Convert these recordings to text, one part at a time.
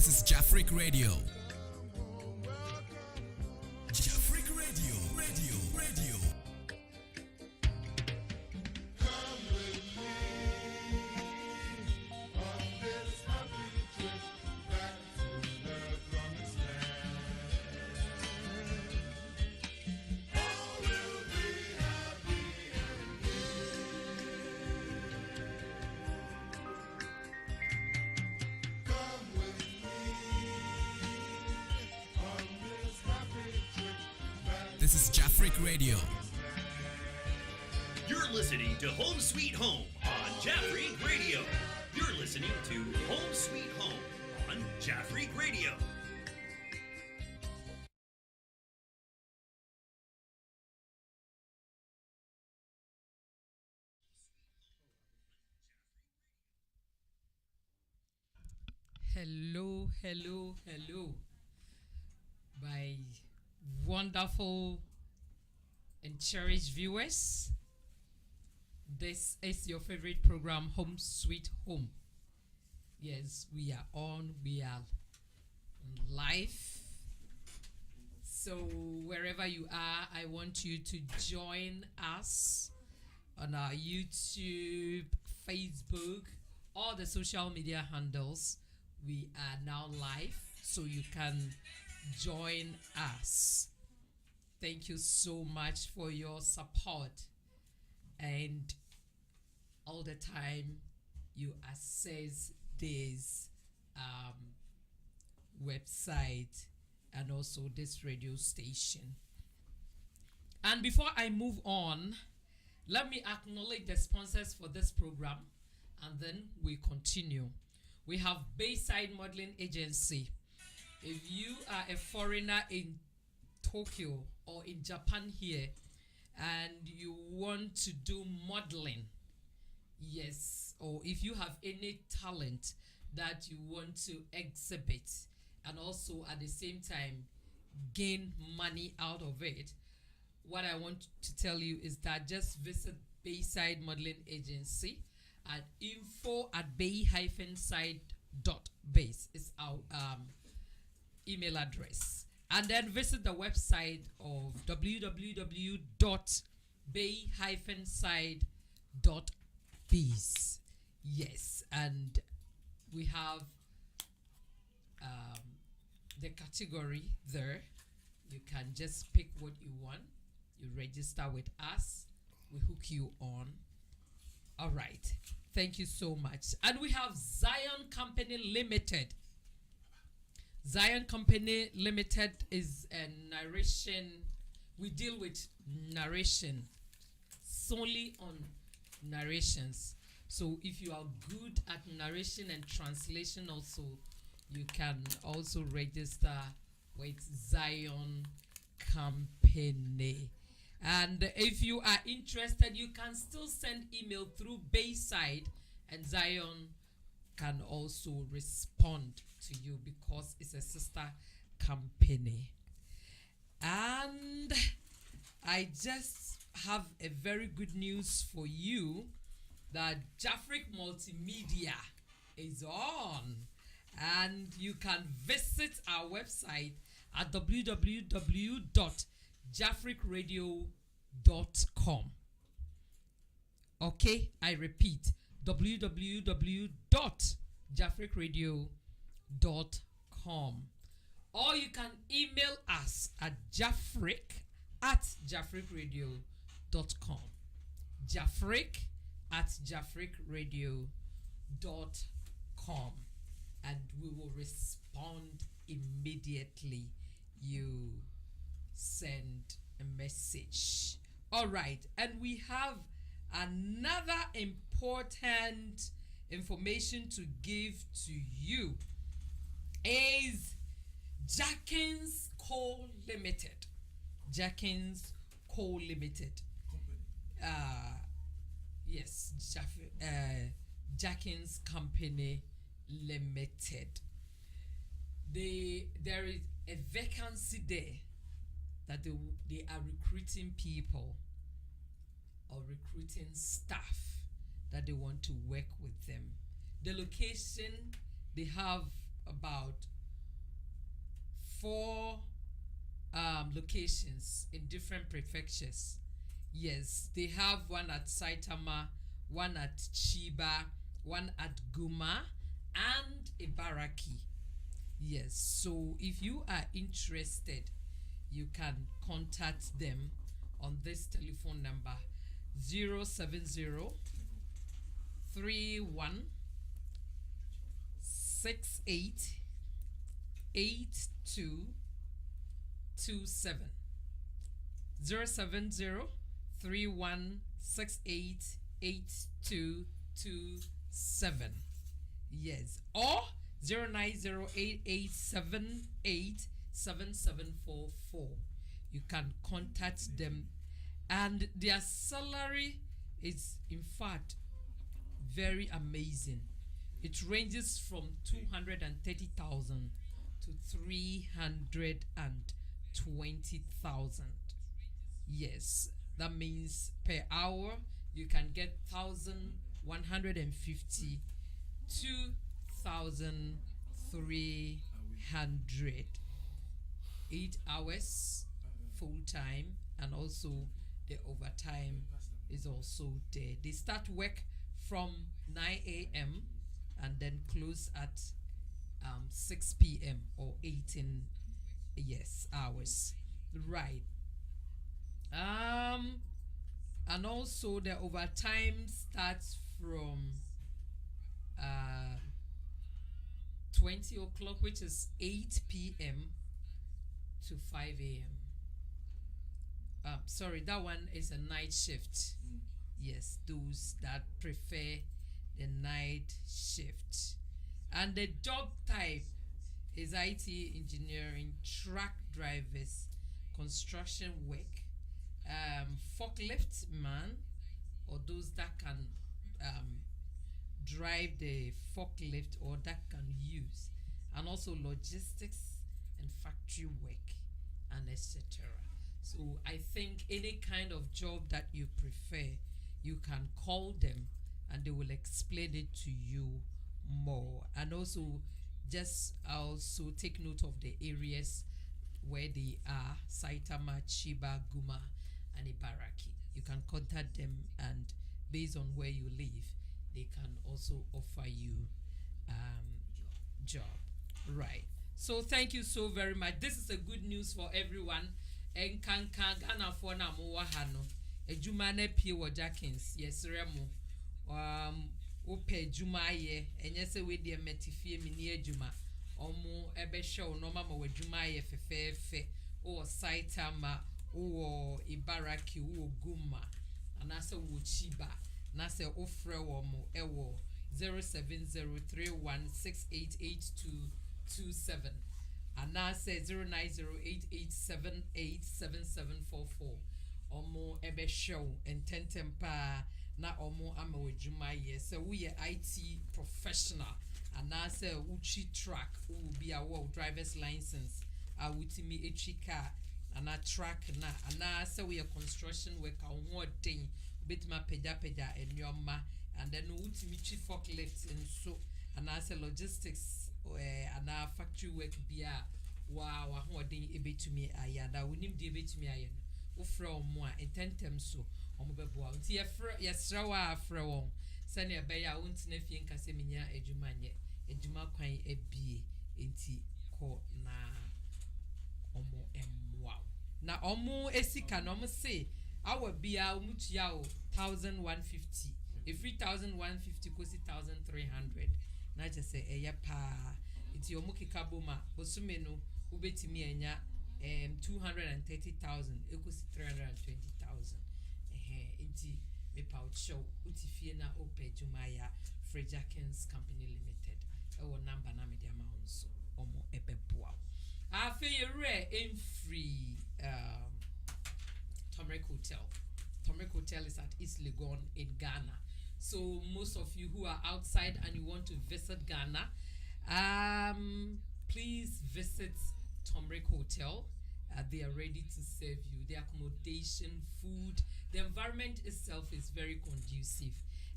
This is Jafric Radio. Jafric Radio. Radio. This is Jafric Radio. You're listening to Home Sweet Home on Jafric Radio. You're listening to Home Sweet Home on Jafric Radio. Hello, my wonderful and cherished viewers. This is your favorite program, Home Sweet Home. Yes, we are live. So wherever you are, I want you to join us on our YouTube, Facebook, all the social media handles. We are now live, so you can join us. Thank you so much for your support and all the time you access this website and also this radio station. And before I move on, let me acknowledge the sponsors for this program and then we continue. We have Bayside Modeling Agency. If you are a foreigner in Tokyo or in Japan here and you want to do modeling, yes, or if you have any talent that you want to exhibit and also at the same time gain money out of it, what I want to tell you is that just visit Bayside Modeling Agency at info@bay-side.base is our email address, and then visit the website of www.bay-side.biz. Yes, and we have the category there. You can just pick what you want. You register with us. We hook you on. All right. Thank you so much. And we have Zion Company Limited. Zion Company Limited is a narration. We deal with narration, solely on narrations. So if you are good at narration and translation also, you can also register with Zion Company. And if you are interested, you can still send email through Bayside, and Zion can also respond to you because it's a sister company. And I just have a very good news for you that Jafric Multimedia is on, and you can visit our website at www.jafricradio.com. Okay, I repeat, www.jafricradio.com. Or you can email us at jafric@jafricradio.com. jafric@jafricradio.com. And we will respond immediately you send a message. All right, and we have another important information to give to you is Jackins Co. Limited. Jackins Co. Limited. Yes, Jackins Company Limited. There is a vacancy there that they are recruiting people or recruiting staff that they want to work with them. The location, they have about 4 locations in different prefectures. Yes, they have one at Saitama, one at Chiba, one at Guma, and Ibaraki. Yes, so if you are interested, you can contact them on this telephone number 070 31 68 8227. 070 31 68 8227. Yes, or 09088787744. You can contact them, and their salary is in fact very amazing. It ranges from 230,000 to 320,000. Yes, that means per hour you can get 1,150 2,300. 8 hours full time, and also the overtime is also there. They start work from 9 a.m. and then close at 6 p.m. or 18 hours. Right. And also the overtime starts from 20 o'clock, which is 8 p.m. to 5 a.m. Sorry, that one is a night shift. Yes, those that prefer the night shift. And the job type is IT engineering, truck drivers, construction work, forklift man, or those that can drive the forklift or that can use, and also logistics and factory work, and etc. So I think any kind of job that you prefer, you can call them and they will explain it to you more. And also just also take note of the areas where they are: Saitama, Chiba, Guma, and Ibaraki. You can contact them, and based on where you live, they can also offer you job. Right. So thank you so very much. This is a good news for everyone. En kan Ghana for na mo wa ha no. Ejuma na pie wo Jackins. Yes remo. Ope ejuma ye. Enye se we de metifie mi ni ejuma. Omo ebe show no mama we ejuma ye fefefe. O Saitama, o Ibaraki, o Guma. Anase wo Chiba. Nase ofre wo mo ewo 07031688227. Anase 09088787744. Omo ebe show ententempa na omo ama wejuma ye. So we IT professional. Anase uchi track will be a driver's license. Awutimi echika ana track na anase we a construction worker on thing. Bitma peja enyoma, and then utimi chi forklift and so, and as a logistics and a factory work bia wa holding ebe to me ayada winim de ebe to me ayen ufra mo intentem so omobeboa nti yesra wa afra won sane ebe ya wontina fie nkase menya edwuma nye edwuma kwan ebie nti ko na omo emwa na omo esika na omo say our bia umutia 1,150. If 3,150 kosi 1,300. Na just say eya pa. Iti omukika boma bosume no ubetimi enya 230,000 ekosi 320,000. Iti me pa show utifie na ope jumaya Frejakins Company Limited. Ewo number na me dia ma onso omo ebeboa. Afi yere in free Tomrek Hotel. Tomrek Hotel is at East Legon in Ghana. So most of you who are outside and you want to visit Ghana, please visit Tomrek Hotel. They are ready to serve you. The accommodation, food, the environment itself is very conducive.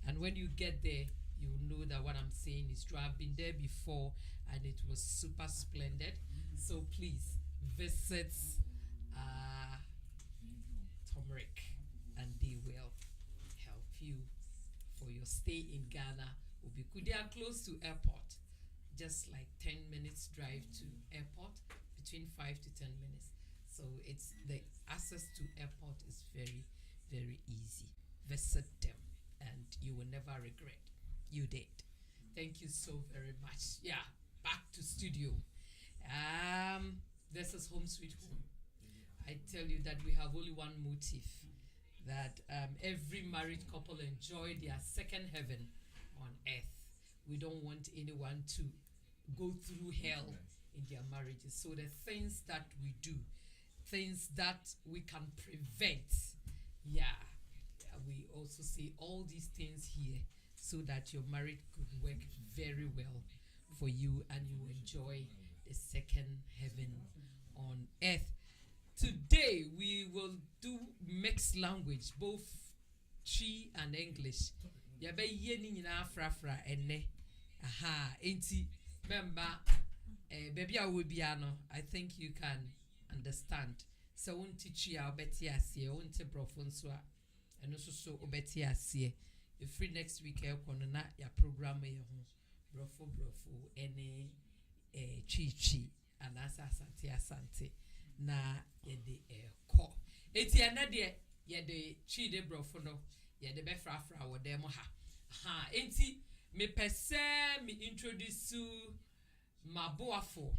And when you get there, you know that what I'm saying is true. I've been there before and it was super splendid. So please visit uh, Turmeric, and they will help you for your stay in Ghana. They are close to airport, just like 10 minutes drive to airport, between 5 to 10 minutes. So it's the access to airport is very, very easy. Visit them, and you will never regret. You did. Thank you so very much. Yeah, back to studio. This is Home Sweet Home. I tell you that we have only one motive, that every married couple enjoy their second heaven on earth. We don't want anyone to go through hell in their marriages. So the things that we do, things that we can prevent, we also see all these things here so that your marriage could work very well for you and you enjoy the second heaven on earth. Today we will do mixed language, both Chi and English. Yabe yeni nyina frafra enne. Aha, enti member baby I will be ano. I think you can understand. So unti Chi obeti asie, unti brofon so and also so obeti asie. If free next week kono na ya program ye ho. Brofo ene Chi and asante na yede ko. Eti anade yede Chi de brofo no yede be frafra wo dem ha. Enti me pese me introduce maboafo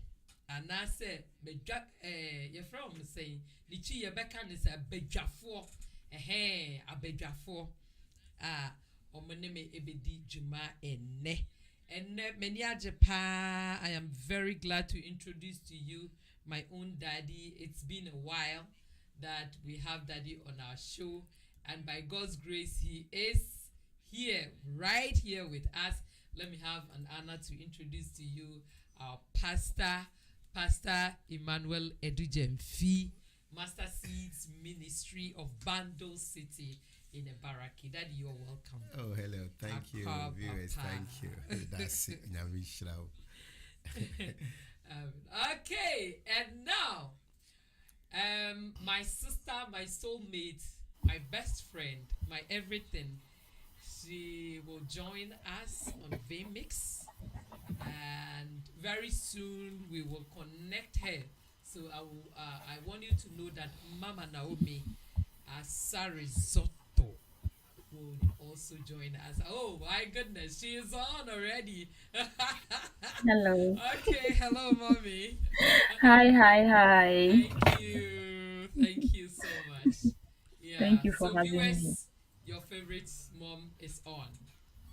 anase bedwa ye from saying the Chi ye beka ne say bedwafo abedwafo omene me ebedi juma enne many ajepa. I am very glad to introduce to you my own daddy. It's been a while that we have daddy on our show, and by God's grace he is here, right here with us. Let me have an honor to introduce to you our Pastor Emmanuel Edujemfi, Master Seeds Ministry of Bando City in Baraki. Daddy, you're welcome. Oh, hello. Thank you, viewers. Thank you. That's it. Okay, and now, my sister, my soulmate, my best friend, my everything, she will join us on VMix, and very soon we will connect her. So I want you to know that Mama Naomi Asarizotto will also join us. Oh my goodness, she is on already. Hello. Okay, hello, mommy. Hi. Thank you so much. Yeah. Thank you for so having viewers, me. Your favorite mom is on.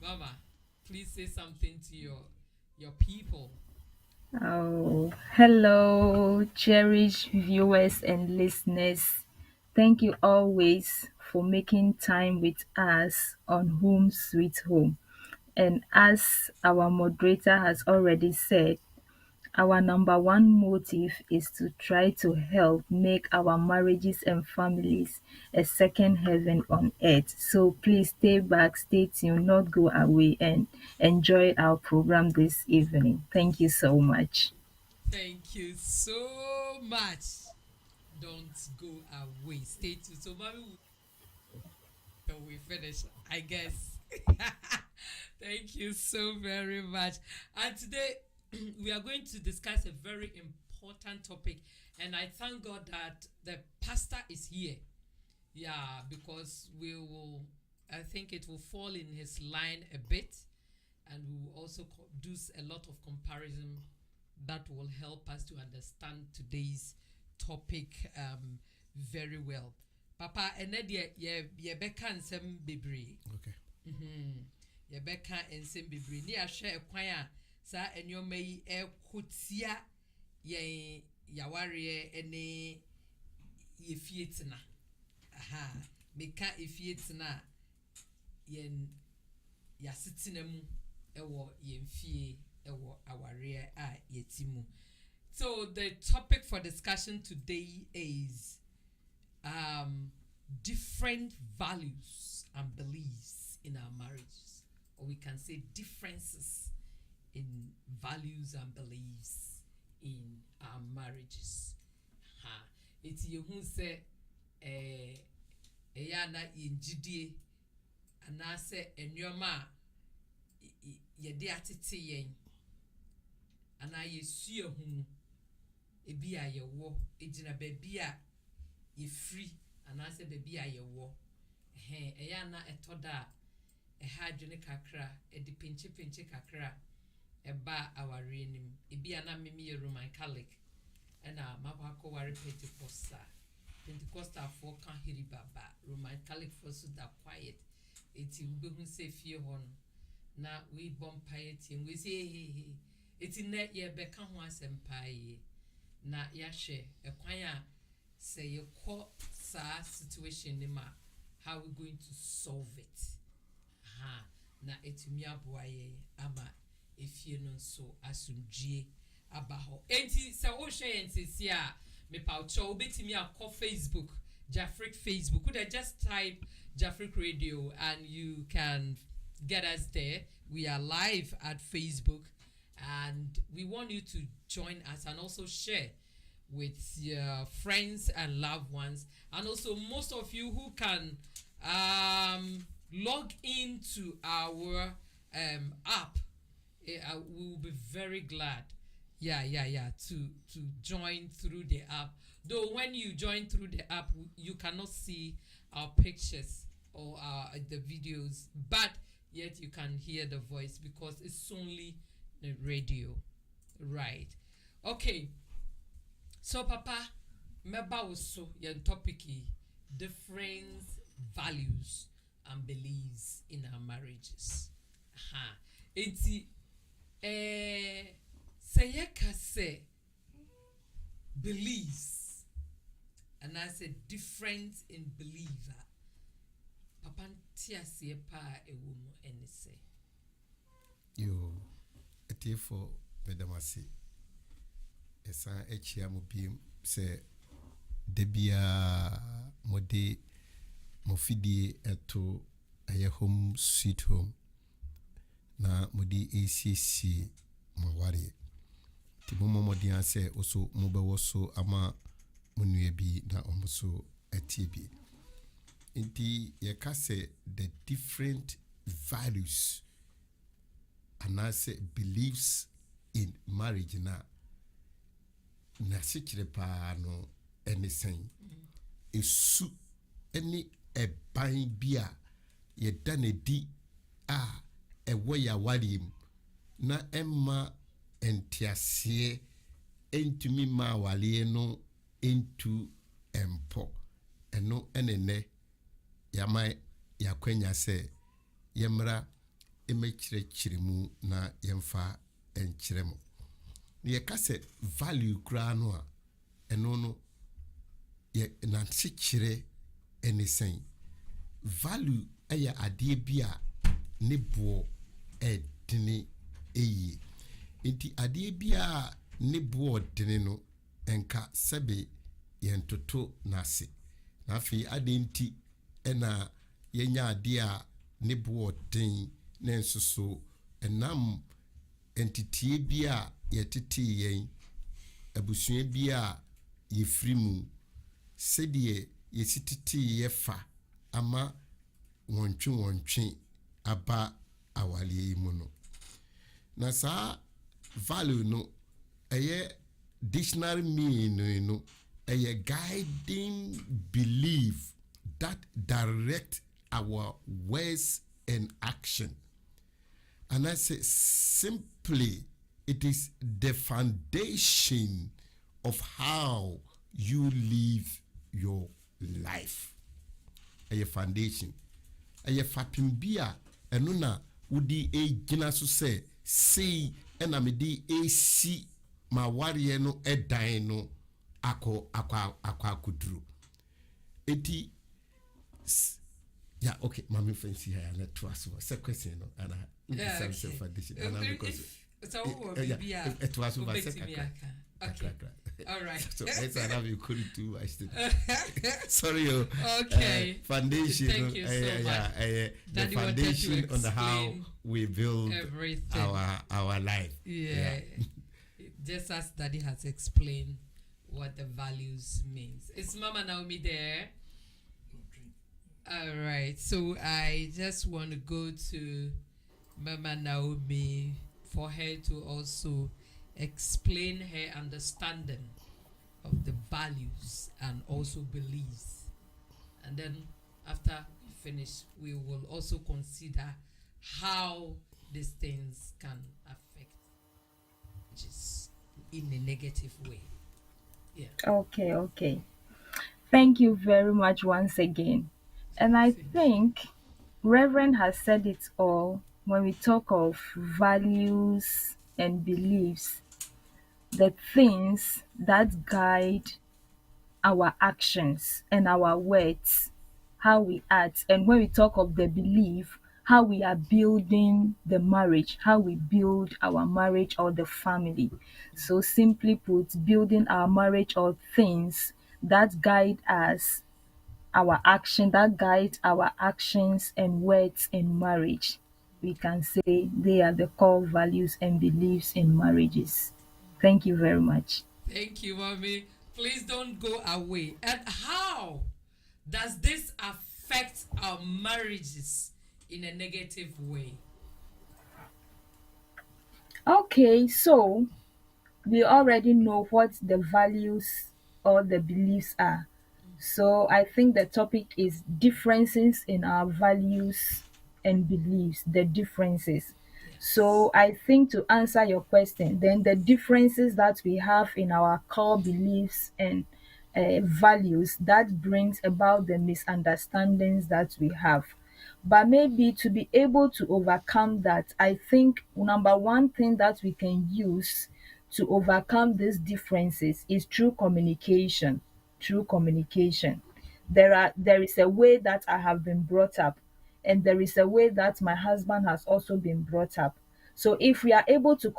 Mama, please say something to your people. Oh, hello, cherished viewers and listeners. Thank you always for making time with us on Home Sweet Home. And as our moderator has already said, our number one motive is to try to help make our marriages and families a second heaven on earth. So please stay back, stay tuned, not go away, and enjoy our program this evening. Thank you so much. Thank you so much. Don't go away. Stay tuned. So, mommy, till we finish, I guess. Thank you so very much. And today, we are going to discuss a very important topic, and I thank God that the pastor is here. Yeah, because I think it will fall in his line a bit, and we will also do a lot of comparison that will help us to understand today's topic very well. Papa, enedia ye beka nsem bebre. Okay. Ye beka nsem bebre. Ni ahwe kwan a sa enyoma yi ekotia ye yaware ene ye fietina. Aha, meka efietina yen yasitina mu ewo yemfie ewo aware a yetimu. So the topic for discussion today is different values and beliefs in our marriages, or we can say differences in values and beliefs in our marriages. It's you who say yana injidie anase enyoma yede atete yen ana yesu ehu ebi a yewo ejina baby a ye free anase baby a yewo yana etoda ha dwene kakra edi pinche kakra eba aware nim ebi ana meme Roman Catholic ena mabako ware Pentecostal for kan hiri baba Roman Catholic for so that quiet eti ubehu se fie hon na we bompaye we say eti net ye beka ho asempaye na yahwe ekwan a say ye ko sa situation ni ma how we going to solve it na etumi aboaye ama efie no so asumdie abaho enti se wo hwe ntisi a me paucho obetimi akọ Facebook Jafric Facebook could I just type Jafric Radio and you can get us there. We are live at Facebook and we want you to join us and also share with your friends and loved ones, and also most of you who can log into our app. We will be very glad to join through the app. Though when you join through the app you cannot see our pictures or the videos, but yet you can hear the voice because it's only the radio, right? Okay, so Papa meba also your topic different values and beliefs in our marriages. It's say beliefs and I said difference in believer. Papa tia se pa ewomu ene say. Yo, etifo medamasi. Esa echia mo bi se debia mode mofidi eto aye home sweet home na modi ACC mawari ti momo di ase oso mobewo so ama munue bi na omuso atibi inti yakase the different values and I say beliefs in marriage na sikire pa no anything esu any eban bia ye danedi a ewo ya wadim na emma entiasie entumi ma wale no entu empo eno enene yama yakwenya se yemra emechirechirimu na yemfa enchiremu ye kase value kra no a eno no ye na sikire anything value aya ade bia ne bo edini eyi enti ade bia ne bo edini no enka sebe yentoto nase na afi ade enti ena yenya ade a ne bo den na ensoso enam entitie bia yetete yen abusua bia yefrimu sedie yesitete yefa ama wontwe aba awale mu no na sa value no eye dictionary meaning no eye guiding belief that direct our words and action, and I say simply it is the foundation of how you live your life. A foundation a fapim bia eno na wudi gina so say ena me di si ma ware no edan no akwa eti yeah, okay, mami fancy here na to aso se question no ana some foundation ana because so it was by okay. All right. So let's have you could do I still. Sorry. Okay. Foundation. Thank you so much. The foundation on the how we build everything. our life. Yeah. just as Daddy has explained what the values means. Is Mama Naomi there? All right. So I just want to go to Mama Naomi for her to also explain her understanding of the values and also beliefs. And then after we finish, we will also consider how these things can affect just in a negative way. Yeah. Okay. Thank you very much once again. And I think Reverend has said it all when we talk of values and beliefs, the things that guide our actions and our words, how we act. And when we talk of the belief, how we are building the marriage, how we build our marriage or the family. So, simply put, building our marriage or things that guide us, that guide our actions and words in marriage. We can say they are the core values and beliefs in marriages. Thank you very much. Thank you, Mommy. Please don't go away. And how does this affect our marriages in a negative way? Okay, so we already know what the values or the beliefs are. So I think the topic is differences in our values and beliefs, the differences. So I think to answer your question, then the differences that we have in our core beliefs and values that brings about the misunderstandings that we have. But maybe to be able to overcome that, I think number one thing that we can use to overcome these differences is through communication. Through communication. There is a way that I have been brought up, and there is a way that my husband has also been brought up. So if we are able to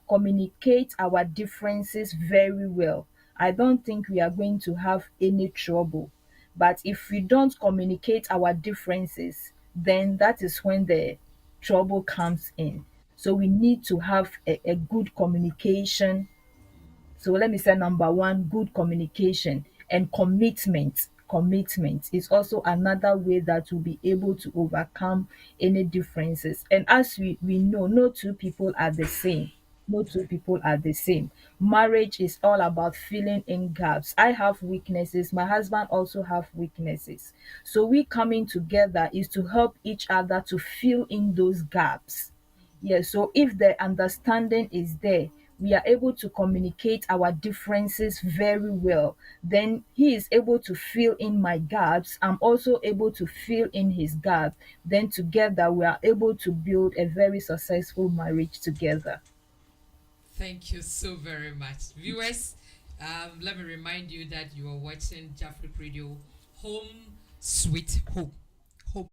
communicate our differences very well, I don't think we are going to have any trouble. But if we don't communicate our differences, then that is when the trouble comes in. So we need to have a good communication. So let me say number one, good communication and commitment. Commitment is also another way that we'll be able to overcome any differences. And as we know, no two people are the same. No two people are the same. Marriage is all about filling in gaps. I have weaknesses. My husband also have weaknesses. So we coming together is to help each other to fill in those gaps. Yes, so if the understanding is there, we are able to communicate our differences very well. Then he is able to fill in my gaps. I'm also able to fill in his gap. Then together we are able to build a very successful marriage together. Thank you so very much. Viewers, let me remind you that you are watching Jafric Radio Home Sweet Home. Home.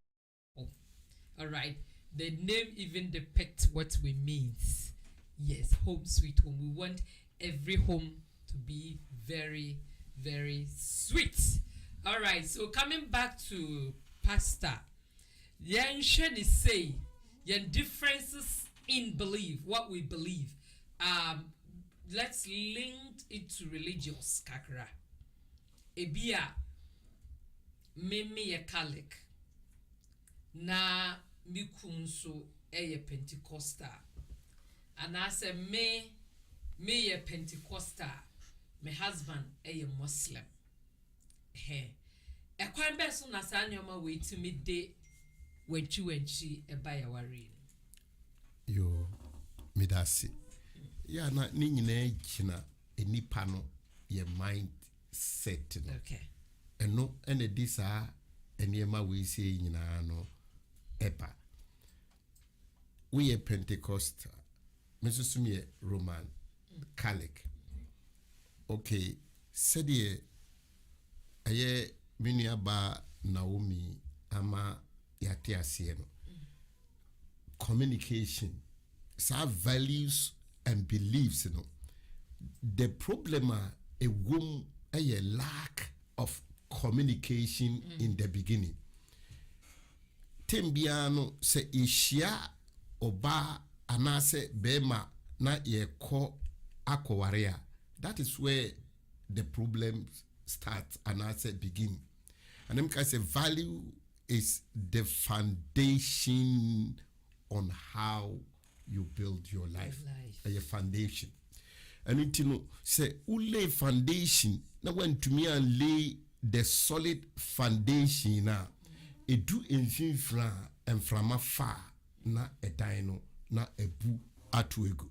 All right. The name even depicts what we mean. Yes, home sweet home. We want every home to be very, very sweet. All right, so coming back to Pastor, Yen Sheni say, Yen differences in belief, what we believe. Let's link it to religious kakra. Ebia, meme ye Catholic, na mikunso eye Pentecostal. And I say me a Pentecostal, my husband a Muslim. He, a quite best on as I know way to midday when you and she a buy our ring. Yo, midasi. Ya na ni nyina gyina enipa no ye mind set no. Okay. Eno ene di saa eniema we say nyina no eba. We a Pentecostal. Mrs. Sumie Roman Catholic. Okay, said ye aye miniaba Naomi ama yate asiye no. Communication, some values and beliefs, you know. The problem a womb a lack of communication in the beginning. Tembiano se ishia oba anase bema na ye ko akɔware a, that is where the problem starts and I said begin. And then I say value is the foundation on how you build your life. A foundation. And you know, say lay foundation. Now when to me and lay the solid foundation na it do infra and from afar na a dino na a bu atuego.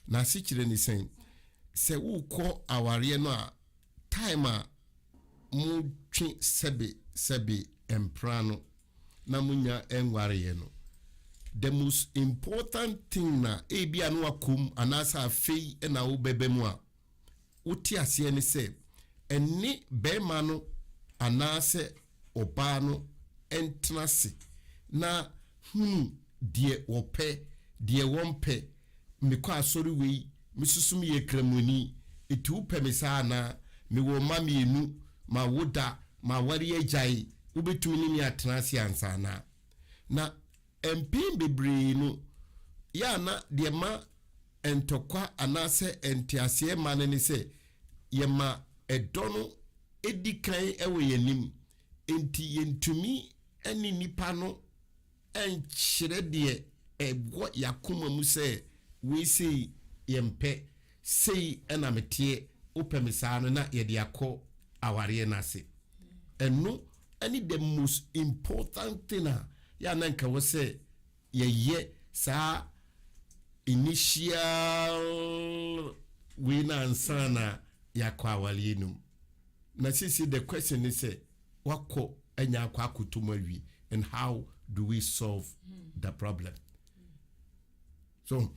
Na si children is saying, say who call our no time mu twi sebe emprano na munya enware no. The most important thing na ebi anu akum anasa afei na wo bebe mu a uti ase ne se eni bema no anase oba no entrase na die wope die wompe mekɔ asori wei misusum ye kramoni etu pemisa na me wo mamienu ma woda ma wari agyae ubetumi ni mi atrase ansana na empin bebre no ya na de ma entokwa anase entiase ma ne se ye ma edono edikan ewe yanim enti yentumi ani nipa no enkyere de ego yakoma mu se we sei yempe sei enamete opemisa no na ye de akọ aware na se eno any the most important thing ya na nka wo se ye sa initial we na ansana ya kwa awale na sisi the question is say wako anya akwa akutumo wi and how do we solve the problem? So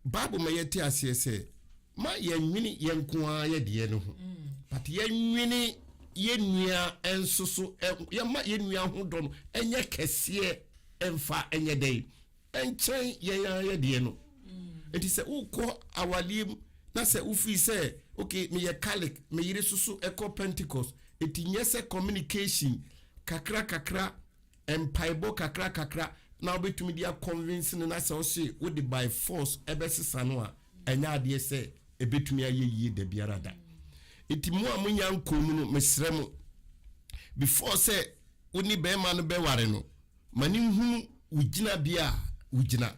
Bible may yet say ma yenwini yenkoa ye de no ho but yenwini yenua ensoso yema yenua ho dom enye kese emfa enye dey enchen ye de no it is say ukọ awalim na say ufi say okay me ye Catholic me yire susu eco Pentecost etinye say communication kakra empaibo kakra na obetumi dia convince na say o say with the by force ebesisa no a enya ade say ebetumi ayeye da biara da etimu amunya nkomu no mesrem before say oni be ma no be ware no mani hu ugina bia ugina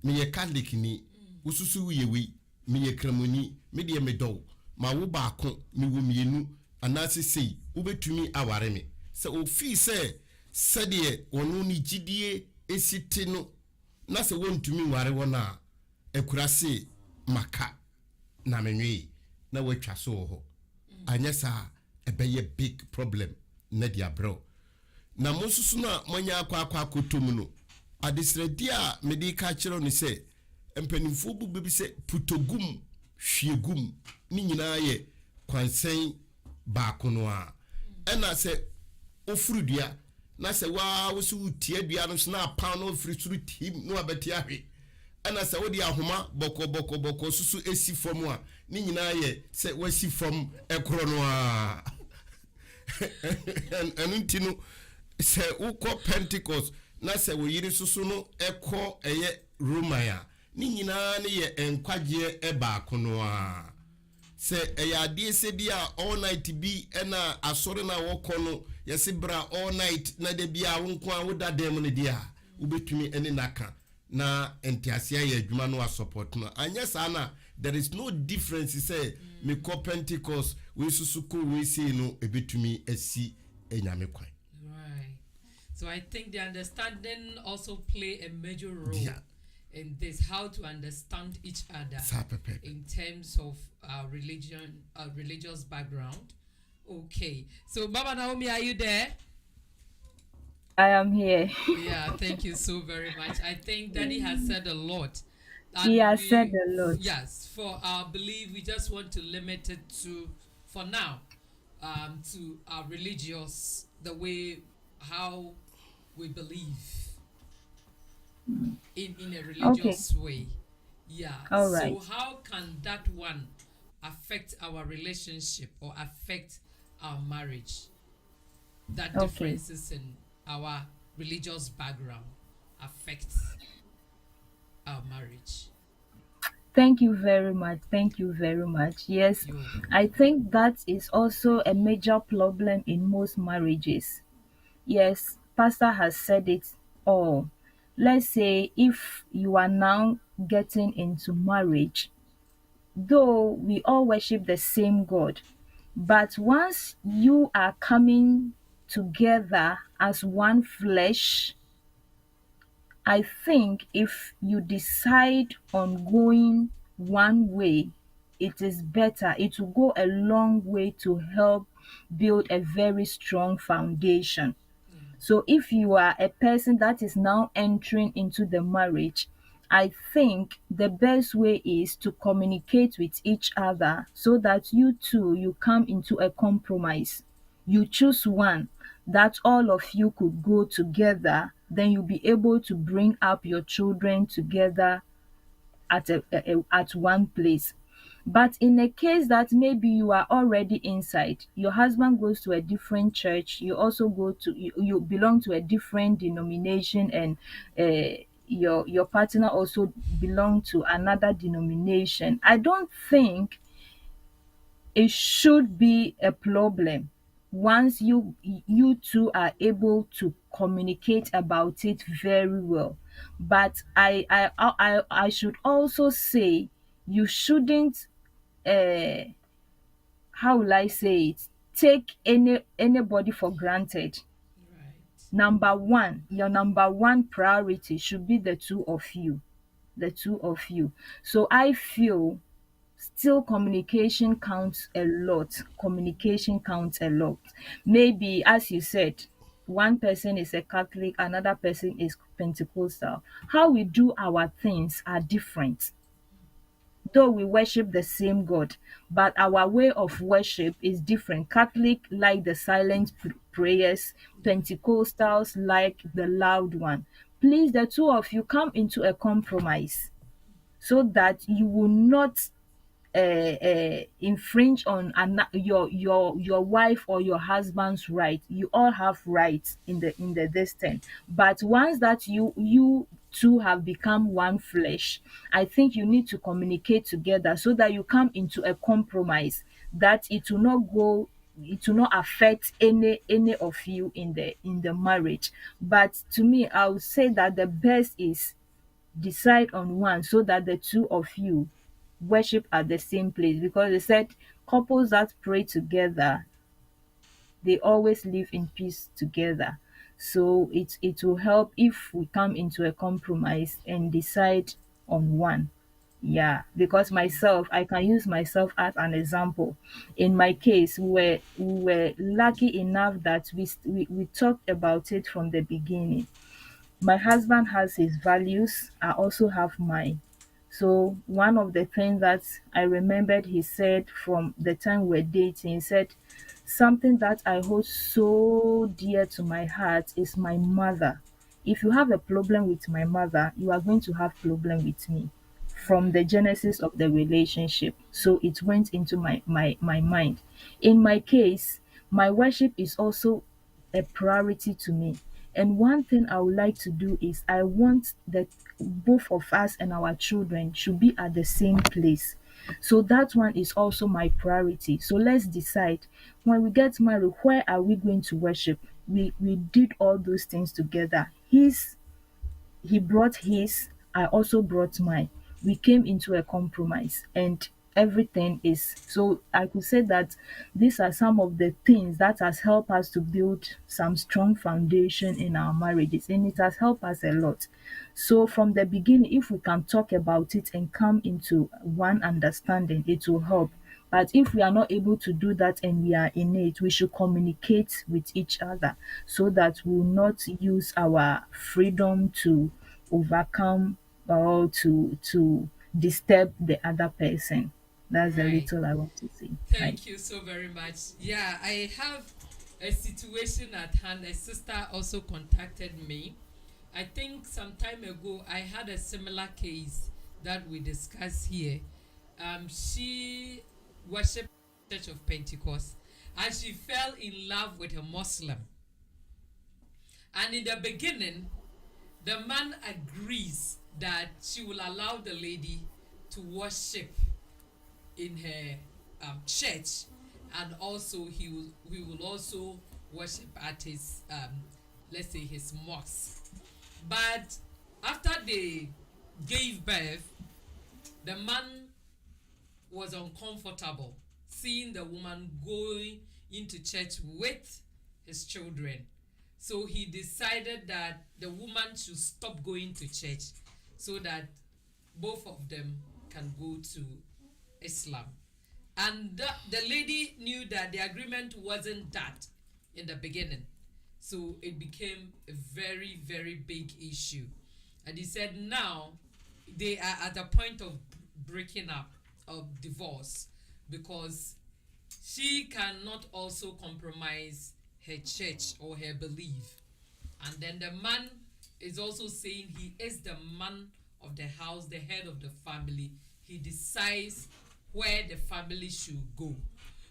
me ye Catholic ni ususu ye wi me ye kramoni me de me do ma wo baako me wo mienu anase sei ubetumi aware me se ofi se sede onu ni gidie esiti no na se wontumi ware wona ekurase maka na menwe na watwa so ho anyesa ebeye big problem na dia bro na mosusu na manya akwa akotomu no adesredi a medika kire no se empanimfo bu bi se putogum hwiegum ni nyina ye kwansen baako no a ena se ofurudua na se wa wosu tie dua no na pa no ofiri suru tim no abeti ahwe ena se wodi ahoma boko susu esi fom a ni nyina ye se wasi fom ekoro no a enu no se ukọ Pentecost na se wo yiri susu no ekọ eye Romaya ni nyina ne ye enkwagye ebaako no a se eyade se bia all night bi ena asore na wokọ no yesi bra all night na de bia wonko a woda dem ne dia ubetumi ene naka na entiasia ye adwuma no support no anyesa na there is no difference say me ko Pentecost we susuko we say no ebetumi asi enyame kwan. Right. So I think the understanding also play a major role. Yeah. In this, how to understand each other in terms of religion, religious background. Okay, so Mama Naomi, are you there? I am here. Yeah, thank you so very much. I think Daddy has said a lot. He has said a lot. Yes, for our belief, we just want to limit it to, for now, to our religious, the way, how we believe. In a religious way. Yeah. All right. So how can that one affect our relationship or affect our marriage? That differences in our religious background affects our marriage. Thank you very much. Thank you very much. Yes, You. I think that is also a major problem in most marriages. Yes, Pastor has said it all. Let's say if you are now getting into marriage, though we all worship the same God, but once you are coming together as one flesh, I think if you decide on going one way, it is better. It will go a long way to help build a very strong foundation. So if you are a person that is now entering into the marriage, I think the best way is to communicate with each other so that you two you come into a compromise. You choose one that all of you could go together, then you'll be able to bring up your children together at one place. But in a case that maybe you are already inside, your husband goes to a different church, you also you belong to a different denomination, and your partner also belong to another denomination. I don't think it should be a problem once you two are able to communicate about it very well. But I should also say you shouldn't how will I say it, take anybody for granted. Right. Number one, your number one priority should be the two of you. The two of you. So I feel still communication counts a lot. Communication counts a lot. Maybe, as you said, one person is a Catholic, another person is Pentecostal. How we do our things are different. Though we worship the same God, but our way of worship is different. Catholic like the silent prayers, Pentecostals like the loud one. Please, the two of you come into a compromise so that you will not infringe on your wife or your husband's right. You all have rights in the this thing. But once that you two have become one flesh, I think you need to communicate together so that you come into a compromise that it will not affect any of you in the marriage. But to me, I would say that the best is decide on one so that the two of you worship at the same place, because they said couples that pray together, they always live in peace together. So it will help if we come into a compromise and decide on one. Yeah, because myself, I can use myself as an example. In my case, we were lucky enough that we talked about it from the beginning. My husband has his values, I also have mine. So one of the things that I remembered he said from the time we're dating, he said, something that I hold so dear to my heart is my mother. If you have a problem with my mother, you are going to have problem with me from the genesis of the relationship. So it went into my mind. In my case, my worship is also a priority to me. And one thing I would like to do is I want that both of us and our children should be at the same place. So that one is also my priority. So let's decide when we get married, where are we going to worship? We did all those things together. He brought his, I also brought mine. We came into a compromise and everything is so I could say that these are some of the things that has helped us to build some strong foundation in our marriages, and it has helped us a lot. So from the beginning, if we can talk about it and come into one understanding, it will help. But if we are not able to do that and we are in it, we should communicate with each other so that we will not use our freedom to overcome or to disturb the other person. That's the Right. little I want to say. Right. Thank you so very much. Yeah, I have a situation at hand. A sister also contacted me. I think some time ago I had a similar case that we discussed here. She worshipped Church of Pentecost and she fell in love with a Muslim. And in the beginning, the man agrees that she will allow the lady to worship in her church, and also he will also worship at his let's say his mosque. But after they gave birth, the man was uncomfortable seeing the woman going into church with his children. So he decided that the woman should stop going to church so that both of them can go to Islam. And the lady knew that the agreement wasn't that in the beginning. So it became a very, very big issue. And he said now they are at the point of breaking up, of divorce, because she cannot also compromise her church or her belief. And then the man is also saying he is the man of the house, the head of the family. He decides where the family should go.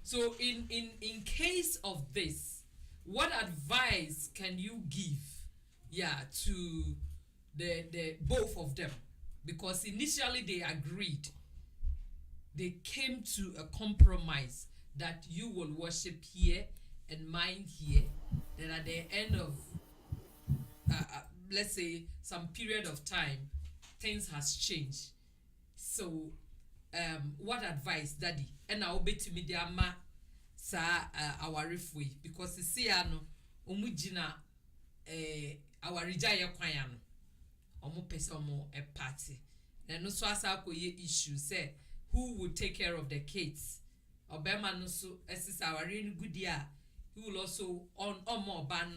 So in case of this, what advice can you give to the both of them? Because initially they agreed, they came to a compromise that you will worship here and mine here. Then at the end of let's say some period of time, things has changed. So what advice, Daddy? And I'll bet to me the ama sa our refwe, because the see ano omujina our rijaya kwayano omo pesa omo a party. And no so asa ko ye issue say who will take care of the kids. Obema no so esis our really good year. He will also on more ban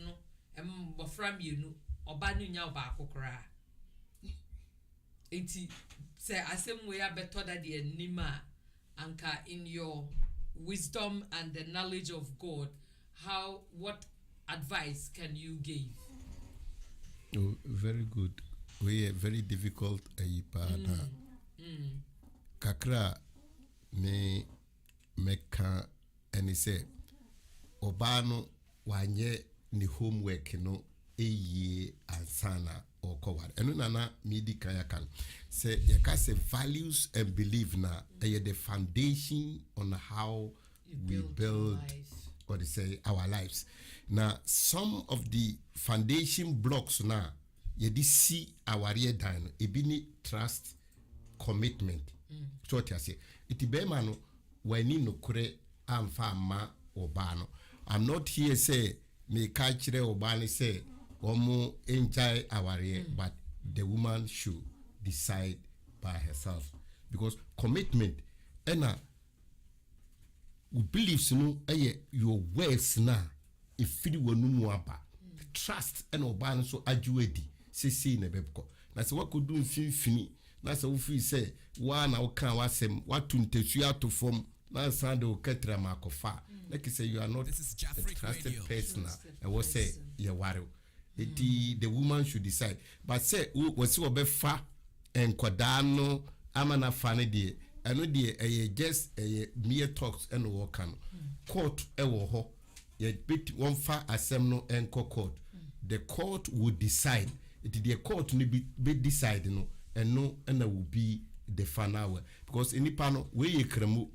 no from you no obanu nya ba kokora. Enti say asem we are better than the nima anka in your wisdom and the knowledge of God. What advice can you give? Oh, very good. We are very difficult kakra me meka and say obano wanye ni homework no eye ansana or covered. And nana midi kayakan say yaka say values and belief na the foundation on how we build what they say our lives. Now some of the foundation blocks now yedi see our real dan ebini trust, commitment. So what I say it be mano wani no kure amfa ma obano. I'm not here say me kachire obani say omo enjoy our real, but the woman should decide by herself, because commitment and beliefs no your words na if you were no aba trust and obano so ajuedi see na bebko na se what do fini na se wo fi say wa na wo kan wasem watu ntesu ato form na sande o ketra makofa like say you are not a trusted person and what say you worry the woman should decide, but say we see obefa enkoda no amana fane de eno de just mere talks and work no court ewo ho ye bit one fa asem no enko court. The court would decide. It the court no be decide no and will be the final, because any panel we ye kremu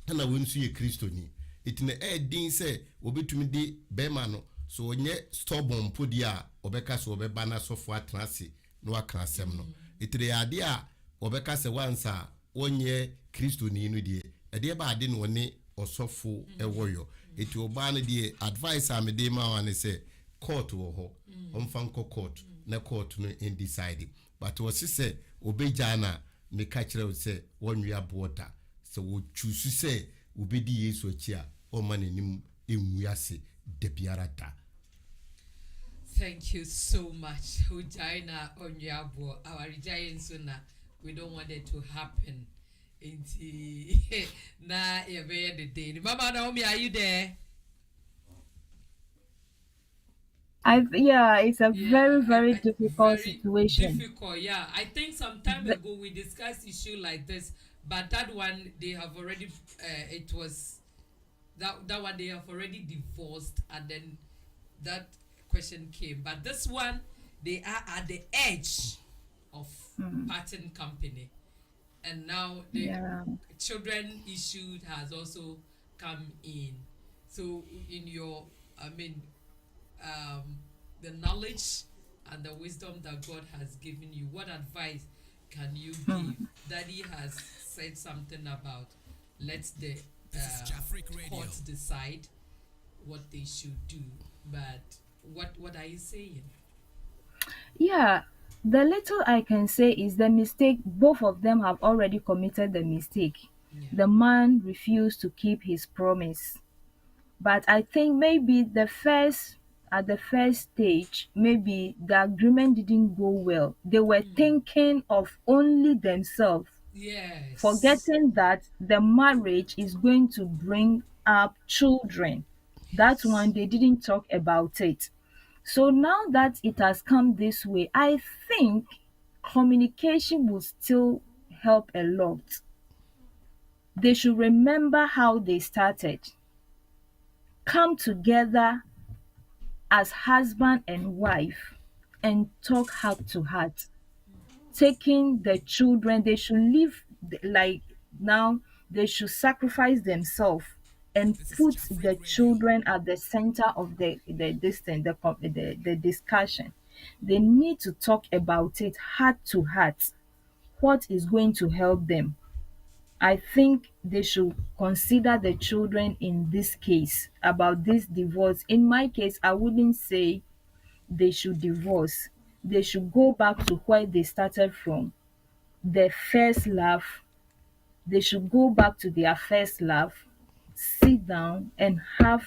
and I won't see a Christoni. It in the air din say obi to me de bema no so nye stubborn podia obeka so obebana software transi no aka asem no. It the idea obeka se wansa onye Christoni no de e de ba ade no ne osofo ewoyo. It oba no de advice am de ma wan say court wo ho omfanko court na court no in deciding, but what she say obejana me catch say one we are border so we choose say obedi yesu achia o manenim emuase de biarata. Thank you so much, Hujaina Onyabo. Our giant sooner, we don't want it to happen. Na the day. Mama Naomi, are you there? It's a very difficult situation. Difficult, yeah. I think some time ago we discussed issue like this, but that one they have already. It was that one they have already divorced, and then that question came. But this one, they are at the edge of parting company, and now the Yeah. children issue has also come in. So in your, I mean, um, the knowledge and the wisdom that God has given you, what advice can you give? Daddy has said something about let the This is Jafric Radio. courts decide what they should do, but what are you saying? Yeah, the little I can say is the mistake, both of them have already committed the mistake. Yeah. The man refused to keep his promise. But I think maybe at the first stage, maybe the agreement didn't go well. They were thinking of only themselves, Yes. forgetting that the marriage is going to bring up children. That one, Yes. they didn't talk about it. So now that it has come this way, I think communication will still help a lot. They should remember how they started, come together as husband and wife, and talk heart to heart. Taking the children, they should live like now, they should sacrifice themselves and This is put the Jafric Radio. children at the center of the this thing, the discussion. They need to talk about it heart to heart. What is going to help them? I think they should consider the children in this case about this divorce. In my case, I wouldn't say they should divorce. They should go back to where they started from, their first love. They should go back to their first love, sit down and have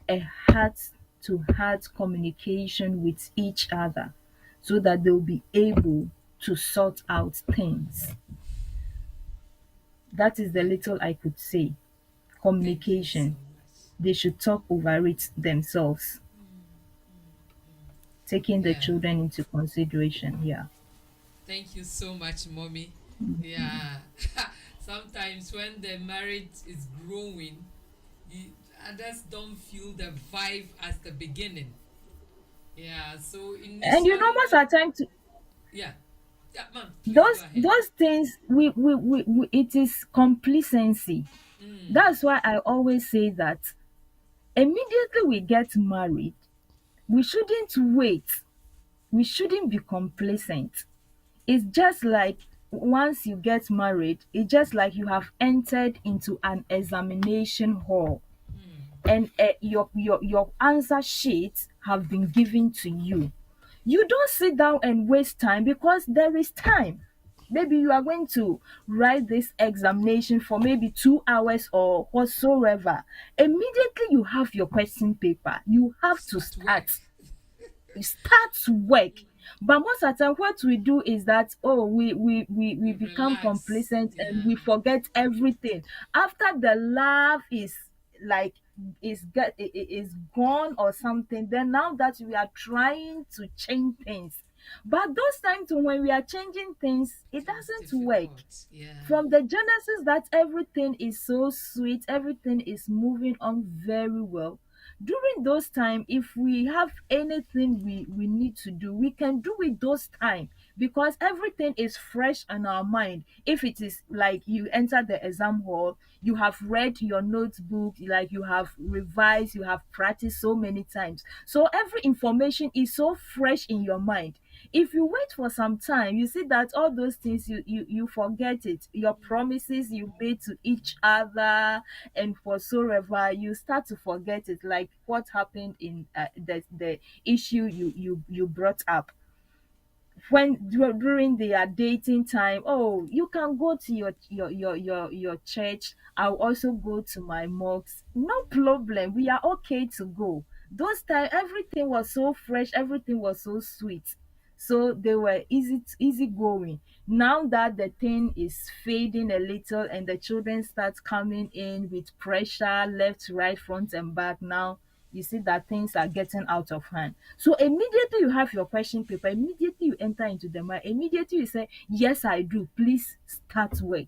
a heart to heart communication with each other so that they'll be able to sort out things. That is the little I could say. Thank you so Communication. much. They should talk over it themselves, taking the Yeah. children into consideration. Yeah. Thank you so much, mommy. Yeah. Sometimes when the marriage is growing, you, others don't feel the vibe at the beginning. Yeah. So And you know, initially, most of the time, yeah, yeah, man, please go ahead. those things, we it is complacency. That's why I always say that immediately we get married, we shouldn't wait. We shouldn't be complacent. It's just like once you get married, it's just like you have entered into an examination hall, and your answer sheets have been given to you. You don't sit down and waste time because there is time. Maybe you are going to write this examination for maybe 2 hours or whatsoever. Immediately you have your question paper, you have to Start work. start to work. But most of the time, what we do is that, oh, we You become relax. complacent and Yeah. we forget everything. After the love is like is gone or something, then now that we are trying to change things. But those times when we are changing things, it It's doesn't work. difficult. Yeah. From the genesis that everything is so sweet, everything is moving on very well. During those time, if we have anything we need to do, we can do it those time, because everything is fresh in our mind. If it is like you enter the exam hall, you have read your notebook, like you have revised, you have practiced so many times, so every information is so fresh in your mind. If you wait for some time, you see that all those things you forget it. Your promises you made to each other and whatsoever, you start to forget it. Like what happened in the issue you brought up when during their dating time. Oh, you can go to your church, I'll also go to my mosque, no problem, we are okay to go. Those time everything was so fresh, everything was so sweet, so they were easy going. Now that the thing is fading a little and the children start coming in with pressure left, right, front and back, now you see that things are getting out of hand. So immediately you have your question paper, immediately you enter into the mind, immediately you say, yes, I do. Please start work.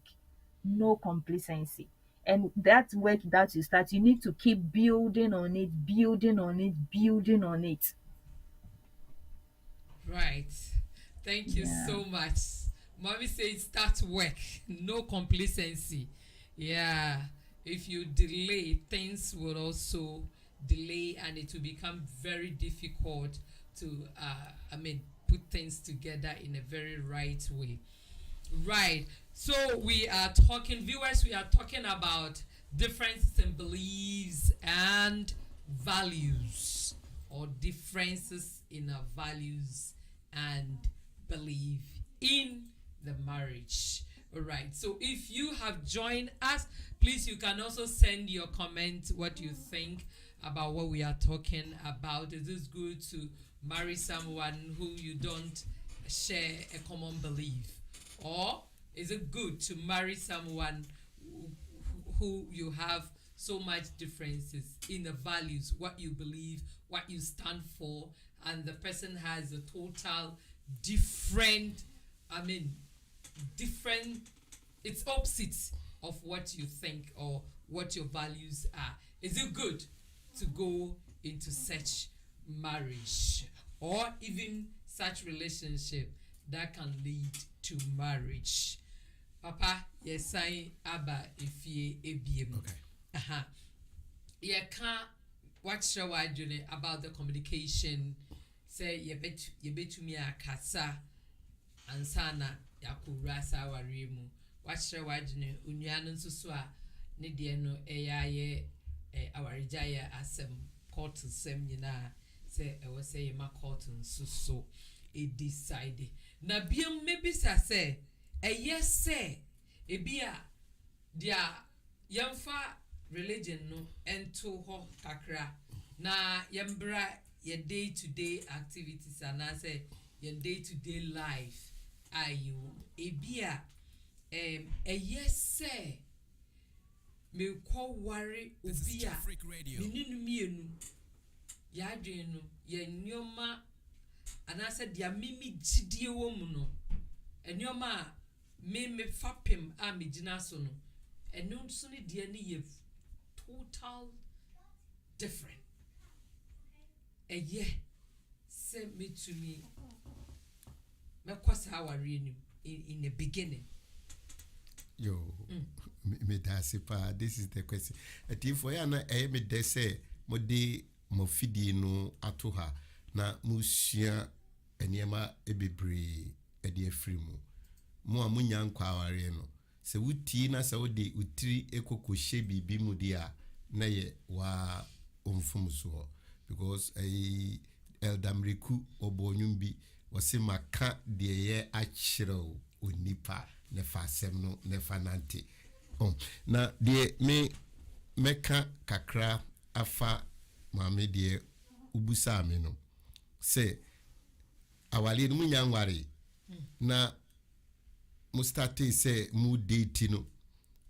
No complacency. And that work that you start, you need to keep building on it, building on it, building on it. Right. Thank you Yeah. so much Mommy says start work. No complacency. Yeah. If you delay, things will also delay and it will become very difficult to put things together in a very right way. Right. So we are talking, viewers, we are talking about differences in beliefs and values, or differences in our values and belief in the marriage. All right. So if you have joined us, please, you can also send your comment what you think about what we are talking about. Is this good to marry someone who you don't share a common belief? Or is it good to marry someone who you have so much differences in the values, what you believe, what you stand for, and the person has a total different, it's opposites of what you think or what your values are. Is it good to go into such marriage or even such relationship that can lead to marriage? Papa, yes, I aba ifie ebiem. Okay. Yeah, can't watch your word about the communication. Say you bet me a kasa ansana yakura sawarimu. Watch your word unyanon susua ne de no eya awarijaya asem court sem nyina say e was say ma court so e decide na biem maybe say yes say ebia dia yamfa religion no ento ho kakra na yambra your day to day activities and I say your day to day life ayu ebia yes say me ko ware This is obia Jafric Radio. mininu mienu ya adwen no ye nyoma anase dia mimi gidie wo mu no enyoma me fapem a me gina so no enu so ne dia ne ye total different. Say me to me kwasa ware ni in the beginning. Yo, me dasipa. This is the question. Ati for ya na me de say mo de mo fidi no ato ha na musua eniema ebebre e de afiri mu. Mo a munya nkwa aware no. Se wuti na se wode utiri ekokoshe bibi mu dia na ye wa omfum so because eldamriku obonyumbi wase maka de ye achiro onipa ne fasem no ne fanante na de me meka kakra afa mame de ubusa me no se awale no munya nware na mustati se mu date no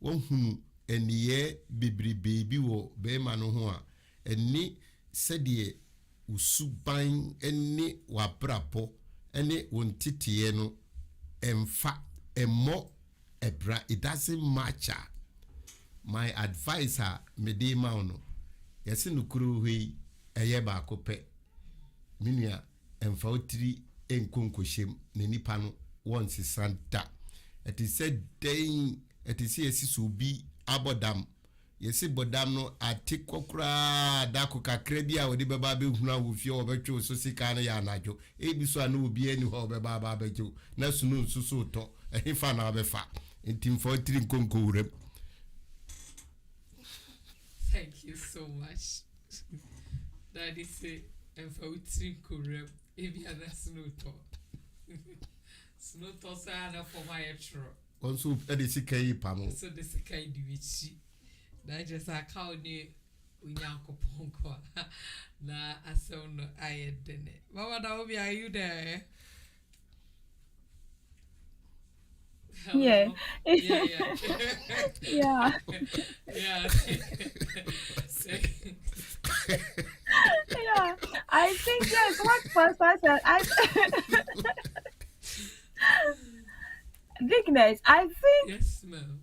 wonhunu eniye bibri baby wo be ma no ho a eni sede usuban eni wabrapo eni wontitiye no emfa emo ebra. It doesn't match. My advisor mede ma no yesi nukuru hui eye ba kope minia emfa otiri enkonkoshem ne nipa no once santa. It is said day it is yesi so bi abodam yesi bodam no atikokra da ko kakra bi a wodi beba be hunu awofie obetwe so sika no ya anajo ebi so ana obi ani ho beba ba bejo na sunu nsusu to ehifa na abefa ntim for tiri nkonko wurem. Thank you so much. Daddy say emfa utiri nkorem ebi ana sunu to sunu to sa na for my tro Also edisi kai pamo so this kind of wichi na just a cow ni unyankopon ko na asem no ayedene. Mama da obi, are you there? Hello? Yeah. Yeah. Yeah. Yeah. Yeah. I think yes, what Pastor said. Dickness, I think Yes, ma'am.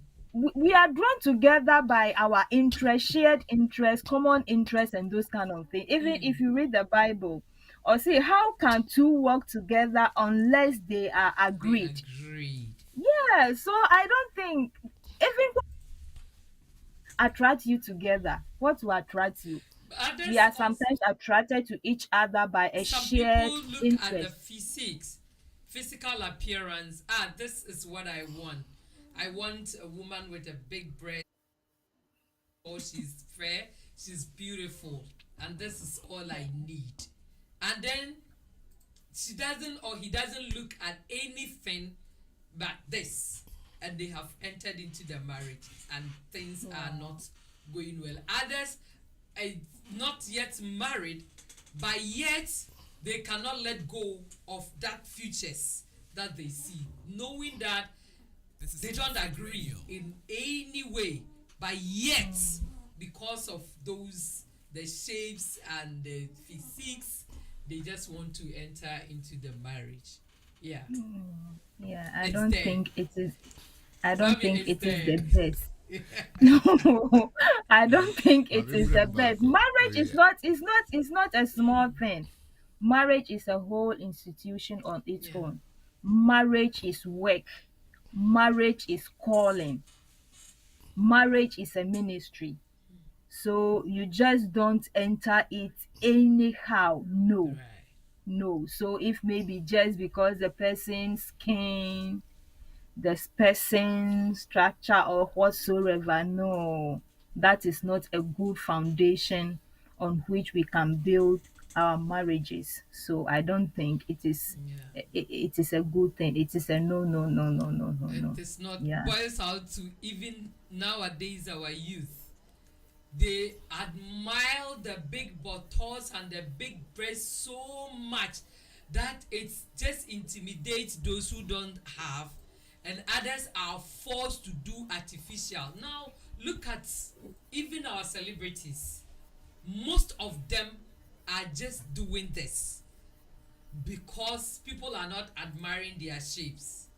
we are drawn together by our interest, shared interest, common interest, and those kind of things. Even if you read the Bible, Or say, how can two work together unless they are They agreed? agreed. Yeah, so I don't think even what attract you together, what will attract you? We Others are also, sometimes attracted to each other by a some shared people look at the interest. physiques, physical appearance. Ah, this is what I want. I want a woman with a big breast, or she's fair, she's beautiful, and this is all I need. And then she doesn't, or he doesn't look at anything but this, and they have entered into the marriage and things are not going well. Others are not yet married, but yet they cannot let go of that futures that they see, knowing that This is they don't Jafric agree Radio. in any way, but yet because of those the shapes and the physiques, they just want to enter into the marriage. Yeah, Yeah, I it's don't there. think it is. I don't Mommy, think it's it is the there. best. No, I don't think it Maame is the brɛ best. baako. Marriage is Ɔyɛ. not. It's not a small thing. Marriage is a whole institution on its Yeah, own. Marriage is work. Marriage is calling. Marriage is a ministry. So you just don't enter it anyhow. No, right. no. So if maybe just because the person's skin, the person structure or whatsoever, no, that is not a good foundation on which we can build our marriages. So I don't think it is Yeah. it is a good thing. It is a no, no, no, no, no, no, It no. is not Yeah. boils out to even nowadays our youth. They admire the big buttocks and the big breasts so much that it just intimidates those who don't have, and others are forced to do artificial. Now look at even our celebrities. Most of them are just doing this because people are not admiring their shapes.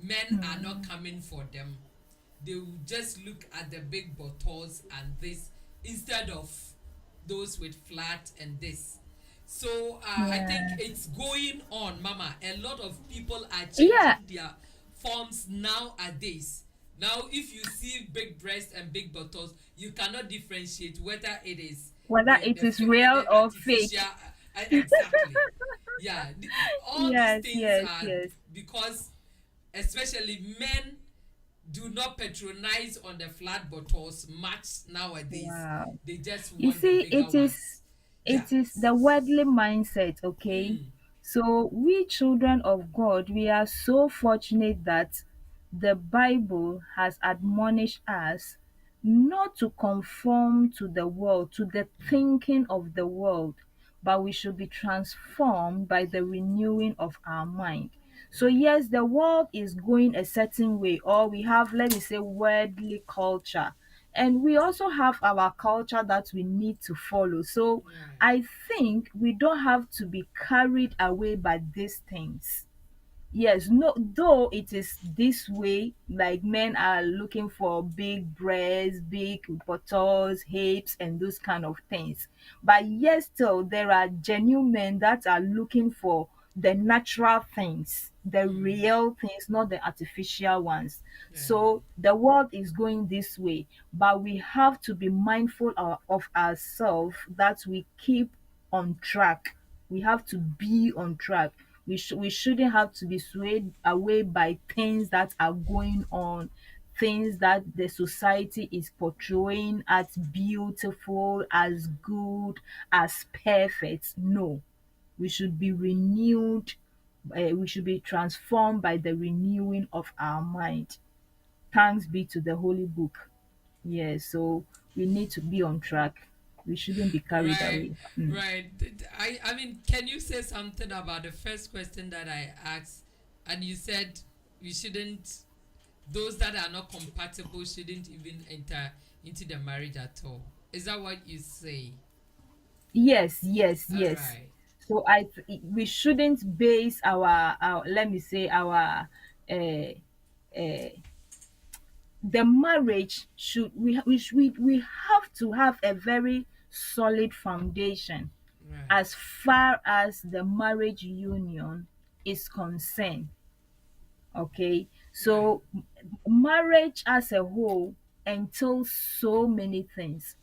Men are not coming for them. They will just look at the big bottles and this instead of those with flat and this. So I think Yeah. it's going on, Mama. A lot of people are Yeah. changing their forms nowadays. Now, if you see big breasts and big bottles, you cannot differentiate whether it is Whether it is real the or artificial. fake. Exactly. Yeah, all these Yes, things yes, are yes. because especially men do not patronize on the flat bottles much nowadays. Wow. They just You want the see, bigger ones. Yeah. it is the worldly mindset, okay? Mm. So we children of God, we are so fortunate that the Bible has admonished us not to conform to the world, to the thinking of the world, but we should be transformed by the renewing of our mind. So yes, the world is going a certain way, or we have, let me say, worldly culture, and we also have our culture that we need to follow. So Right. I think we don't have to be carried away by these things. Yes, no, though it is this way, like men are looking for big breasts, big buttocks, hips, and those kind of things. But yes, still there are genuine men that are looking for the natural things, the real things, not the artificial ones. Yeah. So the world is going this way, but we have to be mindful of ourselves that we keep on track. We have to be on track. We shouldn't have to be swayed away by things that are going on, things that the society is portraying as beautiful, as good, as perfect. No, we should be renewed. We should be transformed by the renewing of our mind. Thanks be to the Holy Book. Yeah, so we need to be on track. We shouldn't be carried Right. away. Right. I mean, can you say something about the first question that I asked? And you said we shouldn't, those that are not compatible shouldn't even enter into the marriage at all. Is that what you say? Yes, yes, All yes. right. So we shouldn't base our let me say our uh, uh, the marriage should we have to have a very solid foundation. as far as the marriage union is concerned. Okay, so marriage as a whole entails so many things.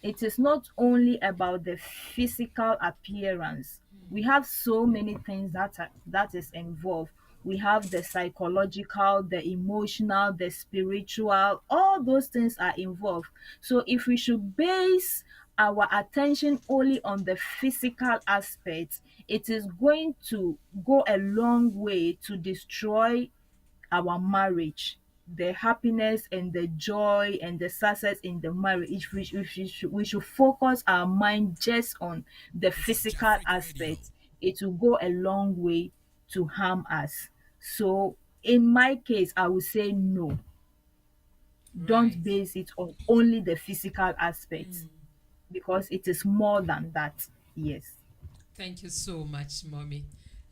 It is not only about the physical appearance. We have so many things that is involved. We have the psychological, the emotional, the spiritual, all those things are involved. So if we should base our attention only on the physical aspect, it is going to go a long way to destroy our marriage, the happiness and the joy and the success in the marriage. We should focus our mind just on the physical aspect. It will go a long way to harm us. So in my case, I would say no. Don't Right. base it on only the physical aspect because it is more than that. Yes. Thank you so much, Mommy.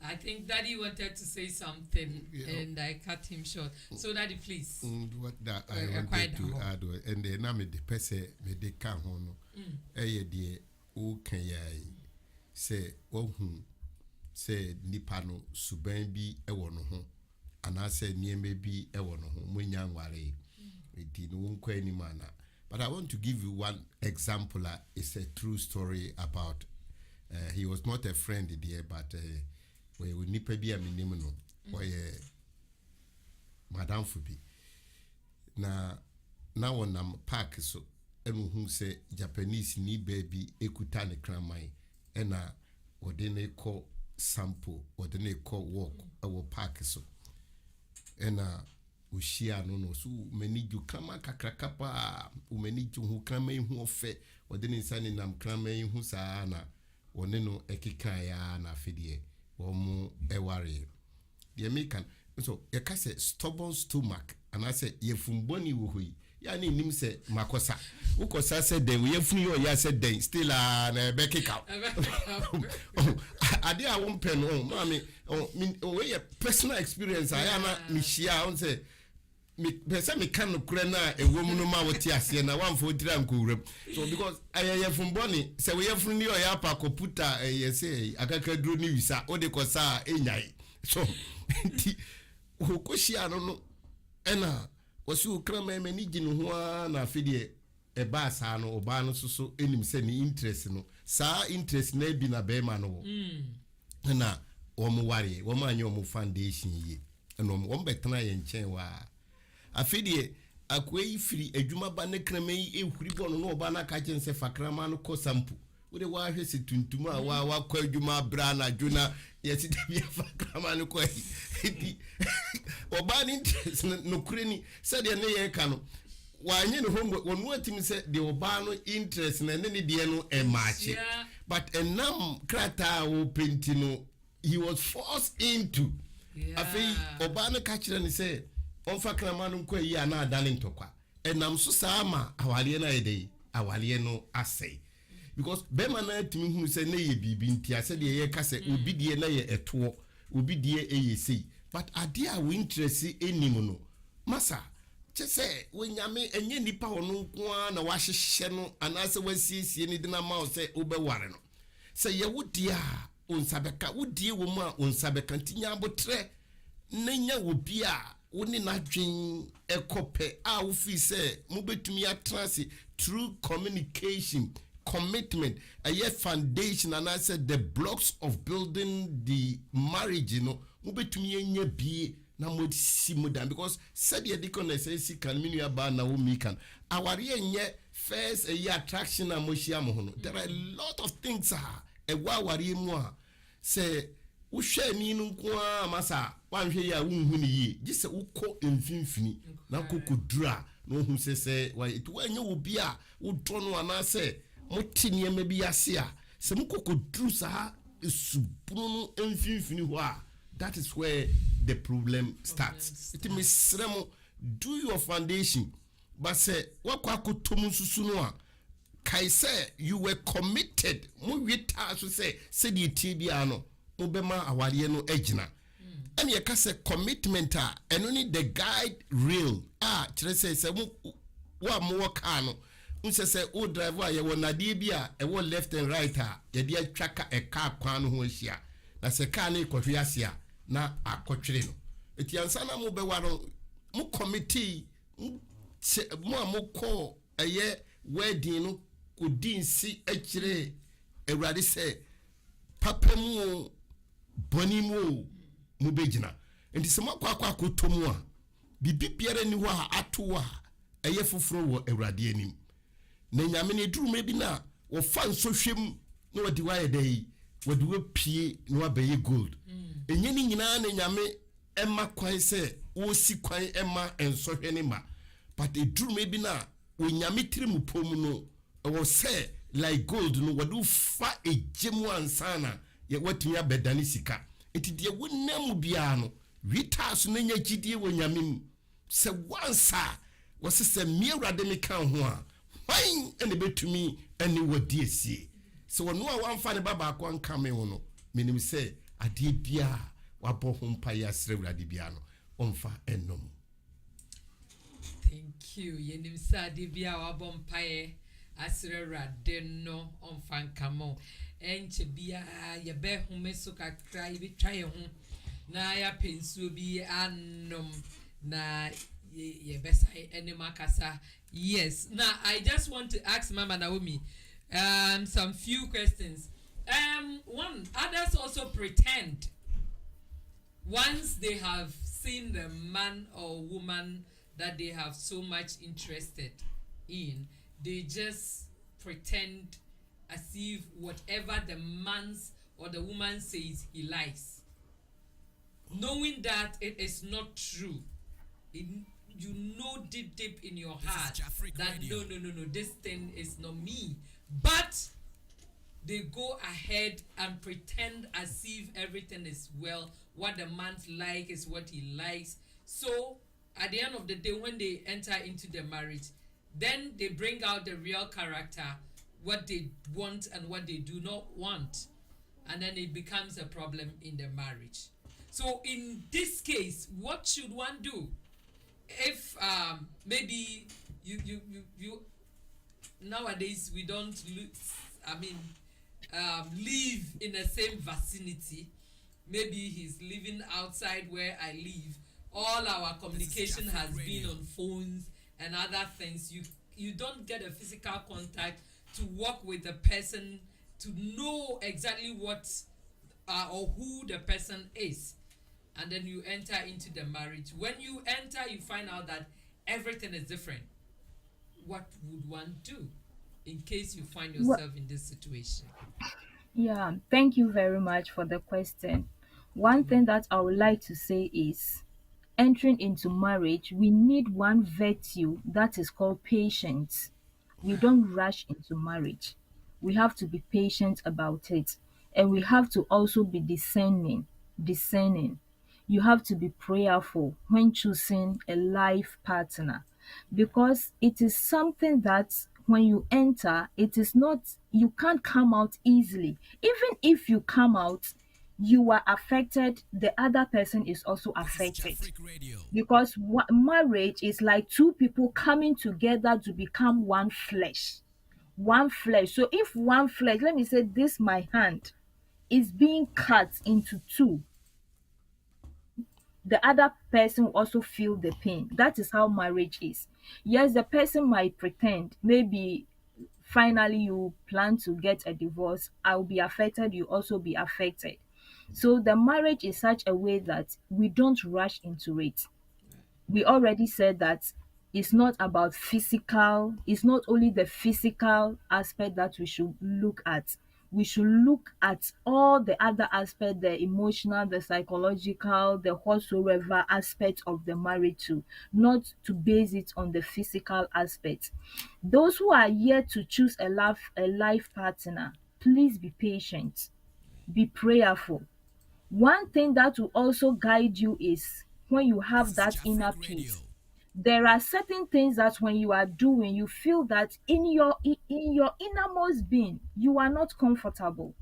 I think Daddy wanted to say something and I cut him short. So, Daddy, please. What that I Quite wanted to home. add, and then I'm the person me de can hono. The o can ya say say nipa no suban bi ɛwɔ no ho anaasɛ nneɛma bi ɛwɔ no ho monya nware enti no wo nkɔ anim ana. But I want to give you one example. It's a true story about he was not a friend there, but we nipa bi a menim no ɔyɛ Madam Fubi na wɔnam park so ɛna hu sɛ Japanese ni baby ekuta ne kraman ɛna wɔde ne kɔ sample wɔde ne kɔ walk ɛwɔ park so ɛna ohyia no so mani ju krama kakraka pa mani ju hu krama hu ɔfɛ wɔde ne nsa ne nam krama hu saa na wɔne no ɛkeka ya na afedie wɔn ɛware deɛ mekan so yɛka sɛ stubborn stomach anaasɛ yɛfumbɔni wɔ hɔ yi ya ne nim sɛ makosa wokɔsa sɛ den yɛfunu yɛ ɔyɛ sɛ den still na ɛbɛkeka ade a wompɛ no maame wɔyɛ personal experience a yɛ na mehyia wɔn sɛ pɛ sɛ meka no korɛ no a ɛwɔ mu no ma wote aseɛ na woamfa wotiri ankɔwuram so because yɛfumbɔne sɛ woyɛfunu ne ɔyɛ apa kɔputa ɛyɛ sɛ akakaduro ne wisa wode kɔsa a ɛnyae so nti wɔkɔhyia no ɛna wɔsi okrama mani gyi no ho a na afedeɛ ɛbaa saa no ɔbaa no so ɛnim sɛ ne interest no saa interest na bi na bɛrima no wɔ ɛna wɔn ware wɔn anyɛ wɔn foundation yie ɛna wɔn bɛtena yɛn nkyɛn waa afedeɛ akoa yi firi adwuma ba ne krama yi ehuri bɔ no na ɔbaa no aka kyɛn sɛ fakrama no kɔ sampo wode wahwɛ sɛ tuntum a wakɔ adwuma bra na adwuna yɛsi dabi fakrama no kɔ yi ɔbaa ne interest no kure ni sɛdeɛ ne yɛ ka no wanyɛ ne homework wɔn atimi sɛ deɛ ɔbaa no interest na ne deɛ no ɛmaakye but ɛnam krataa wo penti no he was forced into afei ɔbaa no ka kyerɛ ne sɛ ɔmfa krama no nkɔ yi a na adane ntɔkwa ɛnam so saa ma awaleɛ no ayɛ dɛ awaleɛ no asɛe because bɛrima no atimi hunu sɛ ne yɛ biribi nti asɛ deɛ yɛka sɛ obi deɛ na yɛ ɛtoɔ obi deɛ ɛyɛ sei but adeɛ a wo interest anim no masa kyɛ sɛ wonyame ɛnyɛ nipa hɔ no nko a na wahyehyɛ no anaasɛ wasiesie ne de na ma wo sɛ wobɛware no sɛ yɛwo deɛ a onsa bɛka wodie wɔ mu a onsa bɛka nti nya abotrɛ na nya wɔ bi a wo ne n'adwen ɛkɔpɛ a wofiri sɛ mobɛtumi atena ase through communication commitment a foundation and I said the blocks of building the marriage mubetumi enya bie na mo si mo dan because said ye dikon na say si kan minu aba na wo mi kan aware enye first a year attraction na mo hia mo ho there are a lot of things e wa aware mu a say wo hwe ni no nko a masa wan hwe ya wo hu ni yi gi se wo kɔ mfimfini na kokodura no hu se wa it wa nya wo bia wo dɔ no ana say moti niema bi ase a se mukokoduru saa esubunu mfimfini ho a that is where the problem starts. It means sremo do your foundation but say wakwa kotom susu no a kai say you were committed mo wita so say the tibia no mo bema aware no agina and ye ka say commitment a eno ni the guide real kire say mo wa mo waka no nse sɛ o drive a yɛwɔ nadeɛ bi a ɛwɔ left and right a yɛde atwa ka ɛka kwan no ho ahyia na sɛ kaa no kɔhwe ase a na akɔtwere no eti ansa na mo bɛwa no mo committee mo a mo kɔ ɛyɛ wedding no kodi nsi akyire awurade sɛ papa mu bɔni mu mo bɛgyina nti sɛ makɔ akɔtɔ mu a bibi biara ni hɔ a ato a ɛyɛ foforo wɔ awurade anim na nyame ne duru me bi na wɔfa nsɔhwɛm na wɔde wayɛ dɛ yi wɔde wapie na wabɛyɛ gold ɛnyɛ ne nyinaa na nyame ɛma kwan sɛ wɔsi kwan ɛma nsɔhwɛ ne ma but ɛduru me bi na onyame tiri mu pom no ɛwɔ sɛ like gold no wɔde fa egye mu ansa na watumi abɛdane sika enti deɛ wonam mu biara no wita so na nya gyidie wɔ nyame mu sɛ wansa wɔse sɛ me awurade me ka ho a hwan ɛne bɛtumi ɛne wɔdi asie sɛ wɔno a wamfa ne babaako anka me ho no menim sɛ adeɛ biara wabɔ ho mpaeɛ asrɛ awurade biara no ɔmfa ɛnom. Thank you. Yenim sa de bia wabɔ mpaeɛ asrɛ awurade no ɔmfa nka mo ɛnkyɛ bia yɛbɛ home so kakra yɛbɛtwa yɛ ho na yɛapɛ nsuo bi anom na yɛbɛsa ɛnem akasa. Yes. Now I just want to ask Mama Naomi some few questions. One, others also pretend once they have seen the man or woman that they have so much interested in, they just pretend as if whatever the man's or the woman says he likes, knowing that it is not true. You know deep in your heart that no, this thing is not me. But they go ahead and pretend as if everything is well. What the man's like is what he likes. So at the end of the day, when they enter into the marriage, then they bring out the real character, what they want and what they do not want. And then it becomes a problem in the marriage. So in this case, what should one do? If maybe you nowadays we don't live in the same vicinity. Maybe he's living outside where I live. All our communication has been on phones and other things. You don't get a physical contact to work with the person to know exactly what or who the person is. And then you enter into the marriage. When you enter, you find out that everything is different. What would one do in case you find yourself in this situation? Yeah, thank you very much for the question. One thing that I would like to say is entering into marriage, we need one virtue that is called patience. We don't rush into marriage. We have to be patient about it. And we have to also be discerning. You have to be prayerful when choosing a life partner because it is something that when you enter, it is not, you can't come out easily. Even if you come out, you are affected, the other person is also affected. Because marriage is like two people coming together to become one flesh. One flesh. So if one flesh, let me say this, my hand is being cut into two, the other person will also feel the pain. That is how marriage is. Yes, the person might pretend, maybe finally you plan to get a divorce, I'll be affected, you also be affected. So the marriage is such a way that we don't rush into it. We already said that it's not about physical, it's not only the physical aspect that we should look at. We should look at all the other aspects, the emotional, the psychological, the whatsoever aspect of the marriage too, not to base it on the physical aspect. Those who are yet to choose a life partner, please be patient, be prayerful. One thing that will also guide you is when you have that inner peace. There are certain things that when you are doing, you feel that in your innermost being, you are not comfortable.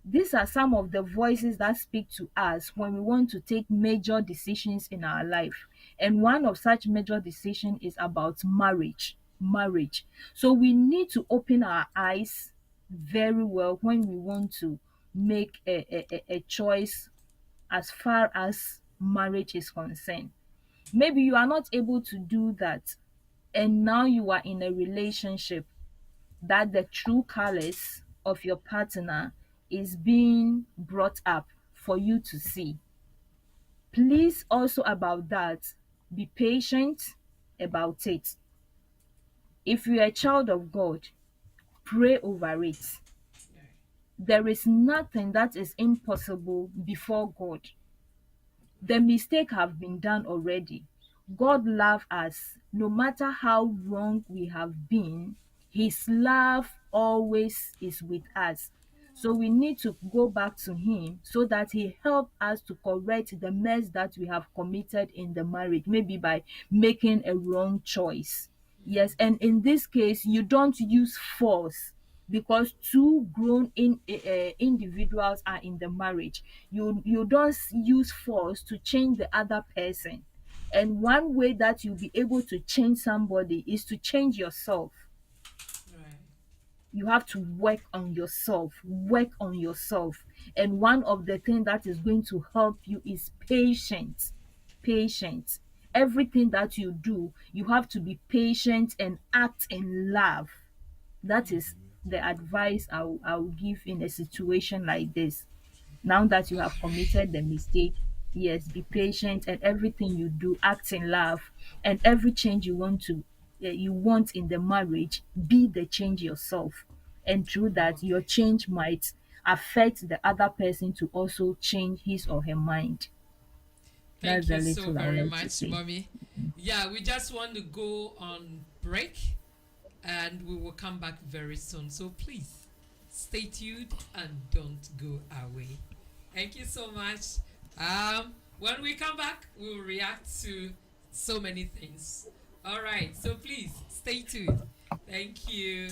These are some of the voices that speak to us when we want to take major decisions in our life. And one of such major decisions is about marriage. marriage. So we need to open our eyes very well when we want to make a choice as far as marriage is concerned. Maybe you are not able to do that, and now you are in a relationship that the true colors of your partner is being brought up for you to see. Please also about that, be patient about it. If you're a child of God, pray over it. There is nothing that is impossible before God. The mistake have been done already. God loves us no matter how wrong we have been. His love always is with us. So we need to go back to him so that he help us to correct the mess that we have committed in the marriage, maybe by making a wrong choice. Yes, and in this case, you don't use force because two individuals are in the marriage. You don't use force to change the other person. And one way that you'll be able to change somebody is to change yourself. Right. You have to work on yourself, work on yourself. And one of the things that is going to help you is patience. Patience. Everything that you do, you have to be patient and act in love. That is the advice I will give in a situation like this. Now that you have committed the mistake, yes, be patient, and everything you do, act in love, and every change you want in the marriage, be the change yourself. And through that, your change might affect the other person to also change his or her mind. Thank That's you a so little I very wanted to much, say. Mommy. Yeah, we just want to go on break and we will come back very soon. So please stay tuned and don't go away. Thank you so much. When we come back, we will react to so many things. All right, so please stay tuned. Thank you.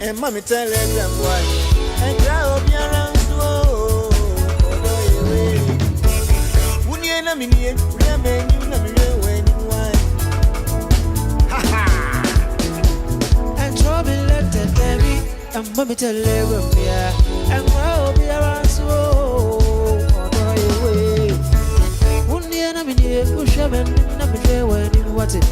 and mommy telegram boy. And crowd be around so. When you're not in here, remember you never when you want. Ha ha. And trouble left the baby. And mommy telegram, yeah. And crowd be around so. When you're not in here, you shall be never when you want it.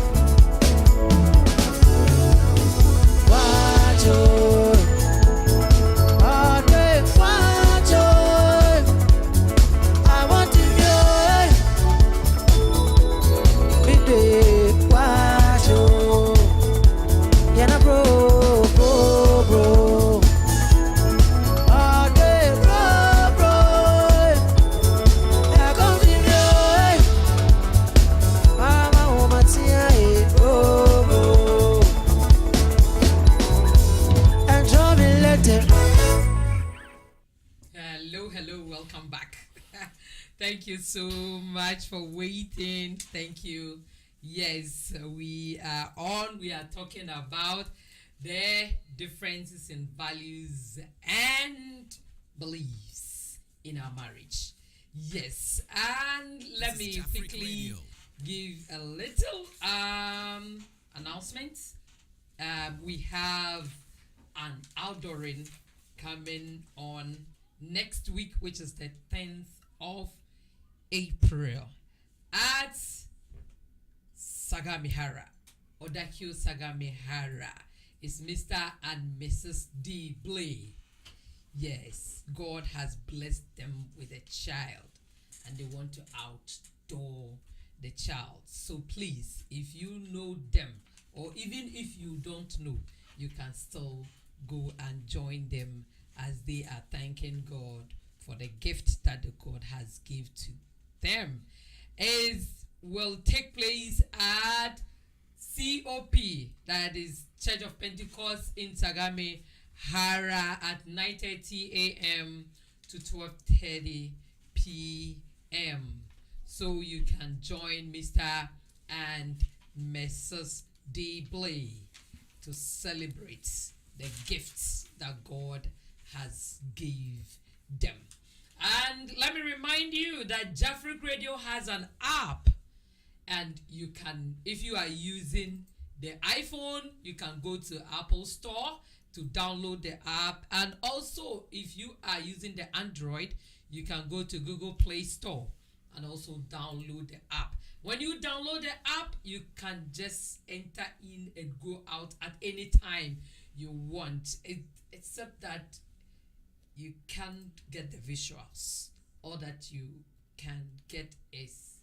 Thank you so much for waiting. Thank you. Yes, we are on. We are talking about the differences in values and beliefs in our marriage. Yes, and let me quickly give a little announcement. We have an outdooring coming on next week, which is the 10th of April at Sagamihara. Odakio Sagamihara is Mr. and Mrs. D. Blay. Yes, God has blessed them with a child and they want to outdoor the child. So please, if you know them or even if you don't know, you can still go and join them as they are thanking God for the gift that the God has given to them. Will take place at COP, that is Church of Pentecost in Sagami Hara, at 9:30 a.m. to 12:30 p.m. So you can join Mr. and Mrs. D. Blay to celebrate the gifts that God has gave them. And let me remind you that Jafric Radio has an app, and you can, if you are using the iPhone, you can go to Apple Store to download the app, and also if you are using the Android, you can go to Google Play Store and also download the app. When you download the app, you can just enter in and go out at any time you want, except that you can't get the visuals. All that you can get is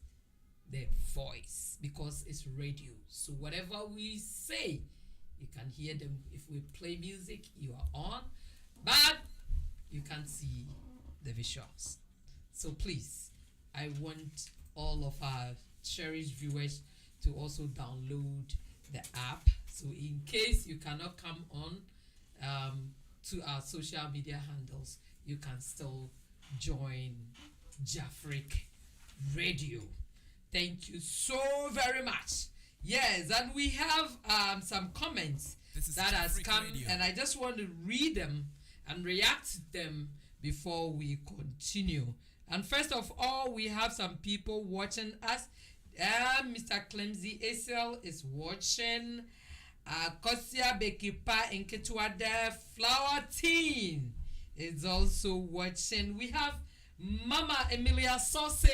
the voice, because it's radio. So whatever we say, you can hear them. If we play music, you are on, but you can't see the visuals. So please, I want all of our cherished viewers to also download the app. So in case you cannot come on to our social media handles, you can still join Jafric Radio. Thank you so very much. Yes, and we have some comments that has come, and I just want to read them and react to them before we continue. And first of all, we have some people watching us. Mr. Clemsy Esel is watching. Kosia Bekipa Nketwade Flower Teen is also watching. We have Mama Emilia Sauce.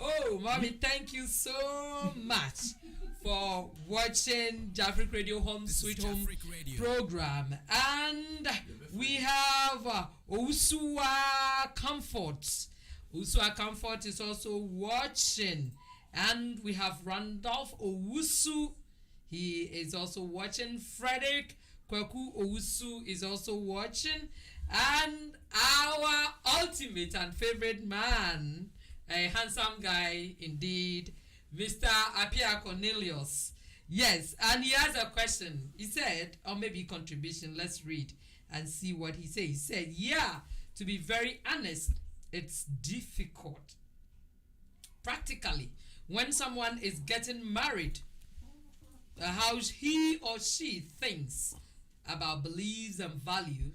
Oh, Mommy, thank you so much for watching Jafric Radio Home Sweet Home program. And we have Usua Comfort. Usua Comfort is also watching. And we have Randolph Owusu. He is also watching. Frederick Kwaku Owusu is also watching. And our ultimate and favorite man, a handsome guy indeed, Mr. Apia Cornelius. Yes, and he has a question. He said, or maybe contribution, let's read and see what he said. He said, yeah, to be very honest, it's difficult. Practically, when someone is getting married, how he or she thinks about beliefs and value,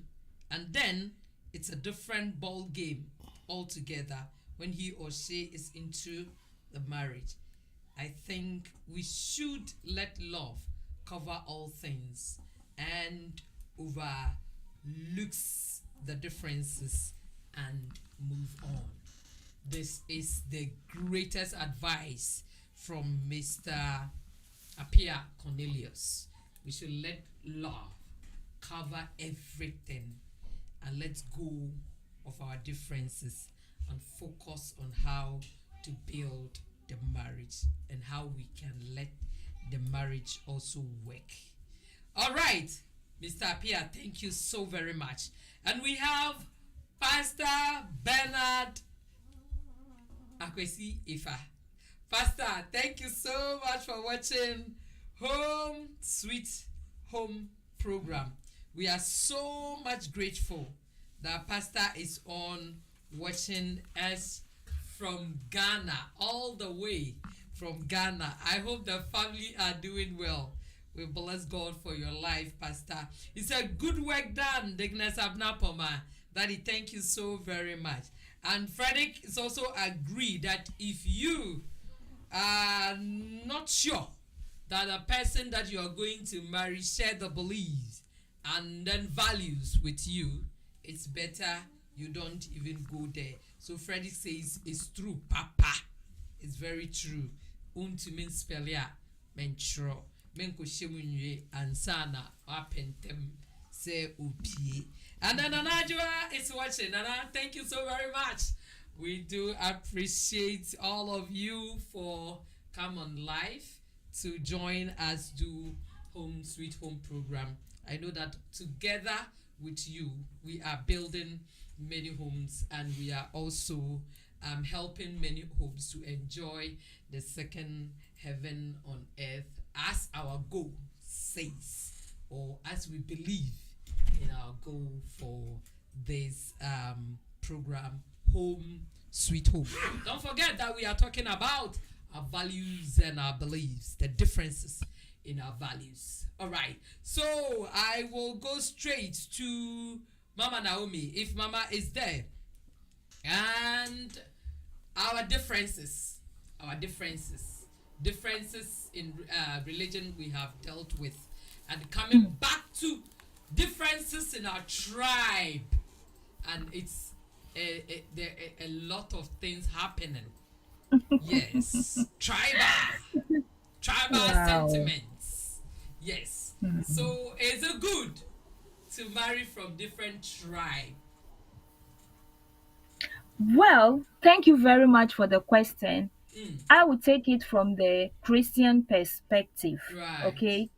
and then it's a different ball game altogether when he or she is into the marriage. I think we should let love cover all things and overlooks the differences and move on. This is the greatest advice from Mr. Apia Cornelius. We should let love cover everything and let go of our differences and focus on how to build the marriage and how we can let the marriage also work. All right, Mr. Apia, thank you so very much. And we have Pastor Bernard Akwesi Ifa. Pastor, thank you so much for watching Home Sweet Home program. We are so much grateful that Pastor is on watching us from Ghana, all the way from Ghana. I hope the family are doing well. We bless God for your life, Pastor. He said, good work done, Dignas Abnapoma. Daddy, thank you so very much. And Frederick is also agreed that if you are not sure that the person that you are going to marry share the beliefs and then values with you, it's better you don't even go there. So Frederick says it's true, Papa. It's very true. Untimin spelia mentro menko shemunye ansana wapentem se upie. And then Anajua is watching. Nana, thank you so very much. We do appreciate all of you for come on live to join us do Home Sweet Home program. I know that together with you, we are building many homes and we are also helping many homes to enjoy the second heaven on earth as our goal says, or as we believe in our goal for this program, Home Sweet Home. Don't forget that we are talking about our values and our beliefs, the differences in our values. All right, so I will go straight to Mama Naomi, if Mama is there, and our differences in religion we have dealt with, and coming back to differences in our tribe, and it's a lot of things happening. Yes, tribal Wow. sentiments. Yes, so is it good to marry from different tribe? Well, thank you very much for the question. I will take it from the Christian perspective. Right. Okay.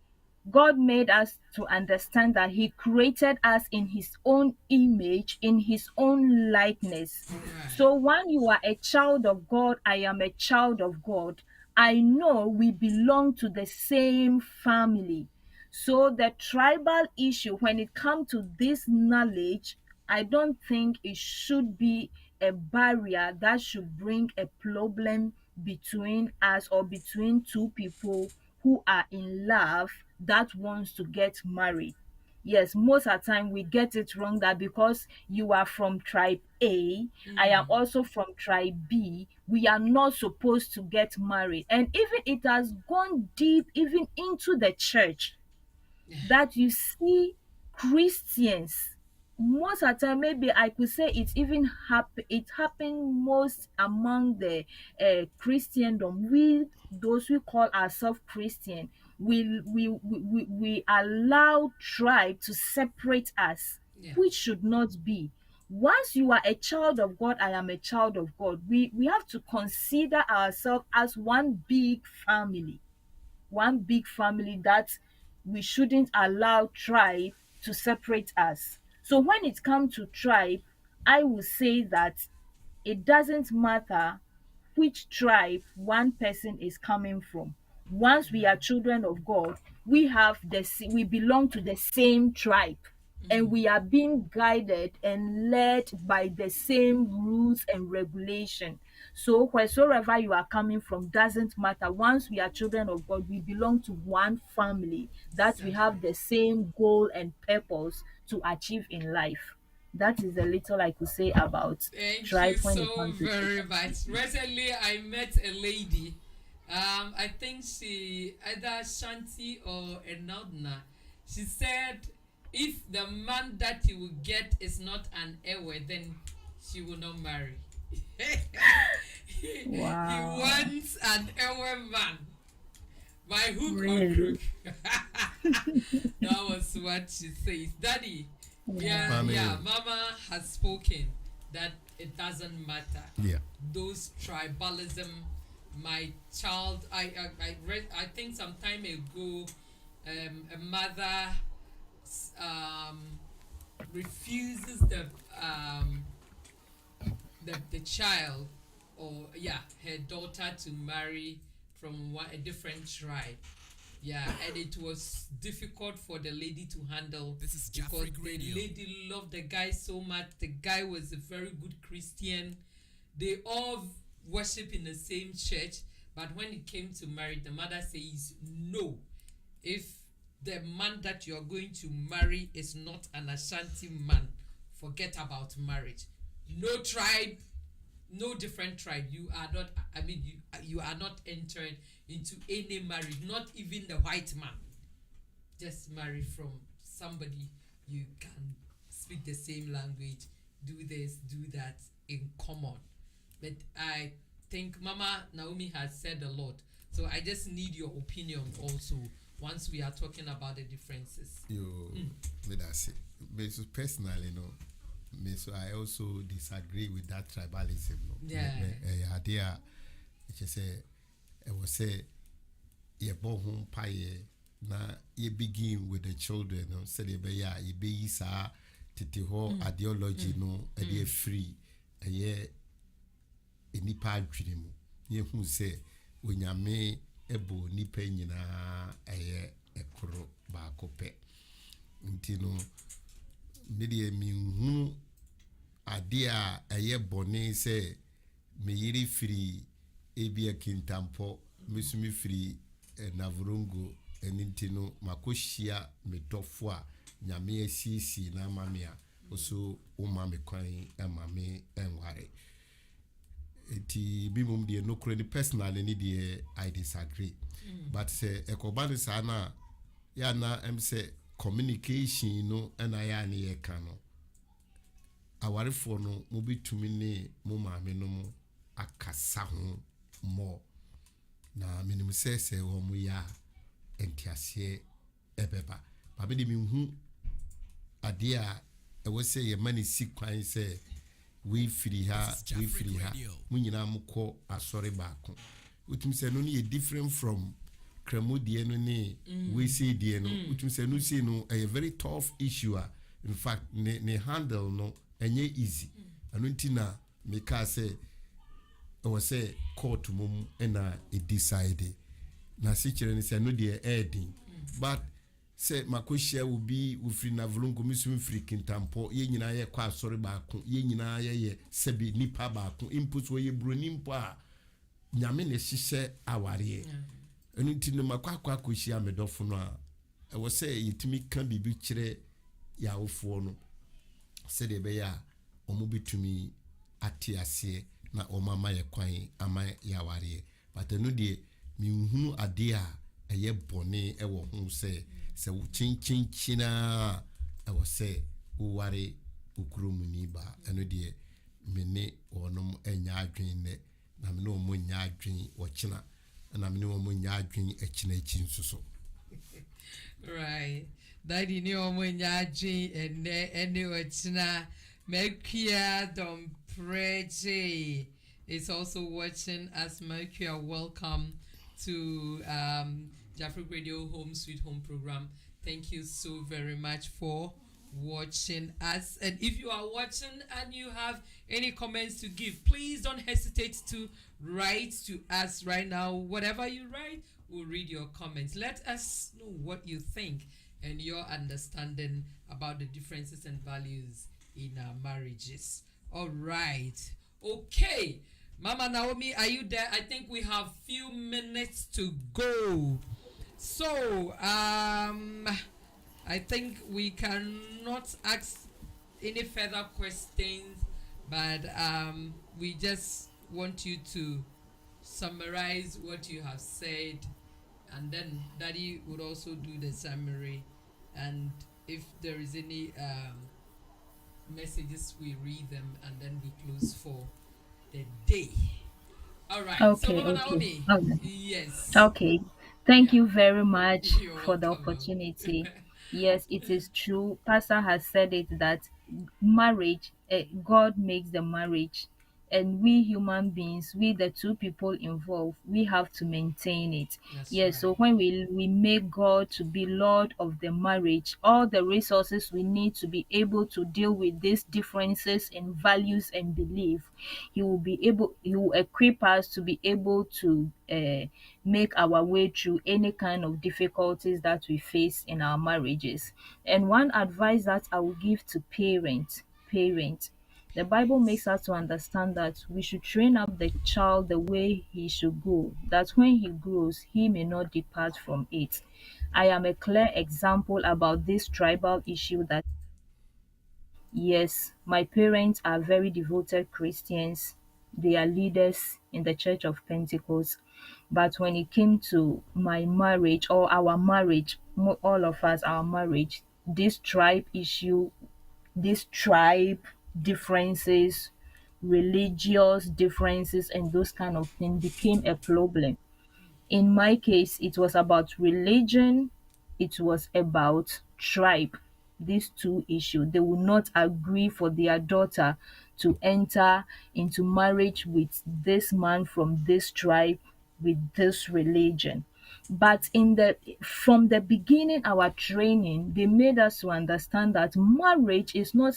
God made us to understand that He created us in His own image, in His own likeness. Right. So when you are a child of God, I am a child of God. I know we belong to the same family. So the tribal issue, when it comes to this knowledge, I don't think it should be a barrier that should bring a problem between us or between two people who are in love that wants to get married. Yes, most of the time we get it wrong that because you are from tribe A, I am also from tribe B, we are not supposed to get married. And even it has gone deep even into the church that you see Christians most of the time, maybe I could say it happened most among the Christendom. We those we call ourselves Christian, we allow tribe to separate us, Yeah. which should not be. Once you are a child of God, I am a child of God. We have to consider ourselves as one big family that we shouldn't allow tribe to separate us. So when it comes to tribe, I will say that it doesn't matter which tribe one person is coming from. Once we are children of God, we belong to the same tribe, and we are being guided and led by the same rules and regulation. So wheresoever you are coming from doesn't matter. Once we are children of God, we belong to one family, that we have the same goal and purpose to achieve in life. That is a little I could say about Thank you tribe when it so comes to very social much. justice. Recently, I met a lady. I think she either Shanti or Enadna. She said, if the man that you will get is not an Ewe, then she will not marry. He Wow. wants an Ewe man. By hook or Really? crook. That was what she says. Daddy, yeah, Mommy. yeah, Mama has spoken that it doesn't matter. Yeah. Those tribalism, my child, I read, I think some time ago, a mother um, refuses the child, or yeah, her daughter to marry from a different tribe. Yeah, and it was difficult for the lady to handle This is because Jafric the Radio. lady loved the guy so much. The guy was a very good Christian. They all worship in the same church, but when it came to marriage, the mother says no. If the man that you are going to marry is not an Ashanti man, forget about marriage. No tribe, no different tribe. You are not. I mean, you are not entering into any marriage. Not even the white man. Just marry from somebody you can speak the same language. Do this, do that in common. But I think Mama Naomi has said a lot. So I just need your opinion also once we are talking about the differences. You, me that's it. Me so personally, no. Me so I also disagree with that tribalism. No. Yeah. Idea, it say, I was say, ye bo home pie na ye begin with the children. No, say they be ya ye be isa titi ho ideology no, and ye free, and ye nipa adwene mu ye hu sɛ onyame ɛbɔ nipa nyinaa ɛyɛ ɛkoro baako pɛ nti no me deɛ menhu ade a ɛyɛ bɔne sɛ meyere firi ebia kintampɔ mesumi firi navorongo ɛne nti no makɔhyia me dɔfo a nyame asiesie na ama me a ɔso woma me kwan ama me ɛnware eti bi mum deɛ nokora ni personally ni deɛ I disagree but say ɛkɔba ne saa na ya na sɛ communication no ɛna ya ne yɛ ka no awarefoɔ no mo betumi ne mo maame no mo akasa ho mo na menim sɛ wɔ mo ya entiaseɛ ɛbɛba ba me de menhu ade a ɛwɔ sɛ yɛ ma ne si kwan sɛ we free ha mu nyina mo kɔ asɔre baako utum sɛ no yɛ different from kramodie no ne we say die no utum sɛ no say no a very tough issue in fact ne handle no ɛnyɛ easy ɛno nti na me ka sɛ ɛwɔ sɛ court mum ɛna decide na se kyerɛ ne sɛ no deɛ ɛɛdin but sɛ makohyia wo bi wo firi navolongo misum firi kintampo ye nyina yɛ kɔ asɔre baako ye nyina yɛ sɛbi nipa baako input wo ye broni mpo a nyame ne hyehyɛ aware ɛno nti no makɔ akɔhyia medɔfo no a ɛwɔ sɛ yɛtumi ka bibi kyerɛ yawofoɔ no sɛ de bɛyɛ a ɔmo betumi ate aseɛ na ɔmo ama yɛ kwan ama yɛaware but ɛno deɛ menhunu ade a ɛyɛ bɔne ɛwɔ ho sɛ wo chinchinchina ɛwɔ sɛ woware okuro mu ni ba ɛno deɛ mene wɔnom ɛnya adwen nɛ na mene wɔn nya adwen wɔkyena na mene wɔn nya adwen ɛkyena akyi nso so Right. Daddy ni omo nyaji ene wɔkyena Merkia Dompreje is also watching us. Merkia, welcome to Jafric Radio Home Sweet Home program. Thank you so very much for watching us. And if you are watching and you have any comments to give, please don't hesitate to write to us right now. Whatever you write, we'll read your comments. Let us know what you think and your understanding about the differences and values in our marriages. All right. Okay. Mama Naomi, are you there? I think we have few minutes to go. So, I think we cannot ask any further questions, but we just want you to summarize what you have said, and then Daddy would also do the summary, and if there is any messages, we read them, and then we close for the day. All right. So, Okay, Mama okay, Naomi, okay. yes. Okay. Thank Yeah. you very much You're for the welcome. opportunity. Yes, it is true. Pastor has said it that marriage, God makes the marriage, and we human beings, we the two people involved, we have to maintain it. That's Yes, so right. when we make God to be Lord of the marriage, all the resources we need to be able to deal with these differences in values and belief, He will equip us to be able to make our way through any kind of difficulties that we face in our marriages. And one advice that I will give to parents, the Bible makes us to understand that we should train up the child the way he should go, that when he grows, he may not depart from it. I am a clear example about this tribal issue that yes, my parents are very devoted Christians. They are leaders in the Church of Pentecost. But when it came to my marriage or our marriage, all of us, our marriage, this tribe issue, this tribe differences, religious differences, and those kind of things became a problem. In my case, it was about religion, it was about tribe. These two issues. They will not agree for their daughter to enter into marriage with this man from this tribe, with this religion. But in the from the beginning, our training, they made us to understand that marriage is not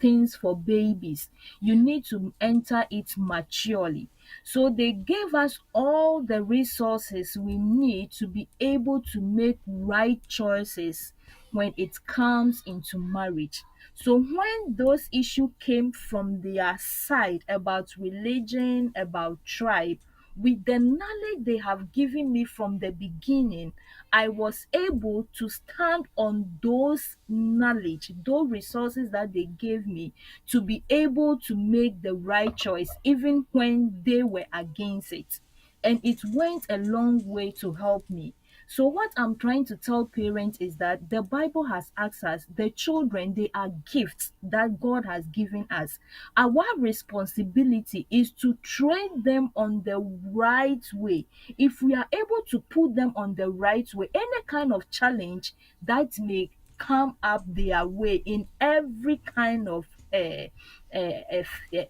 things for babies. You need to enter it maturely. So they gave us all the resources we need to be able to make right choices when it comes into marriage. So when those issues came from their side about religion, about tribe, with the knowledge they have given me from the beginning, I was able to stand on those knowledge, those resources that they gave me to be able to make the right choice, even when they were against it. And it went a long way to help me. So what I'm trying to tell parents is that the Bible has asked us, the children, they are gifts that God has given us. Our responsibility is to train them on the right way. If we are able to put them on the right way, any kind of challenge that may come up their way in every kind of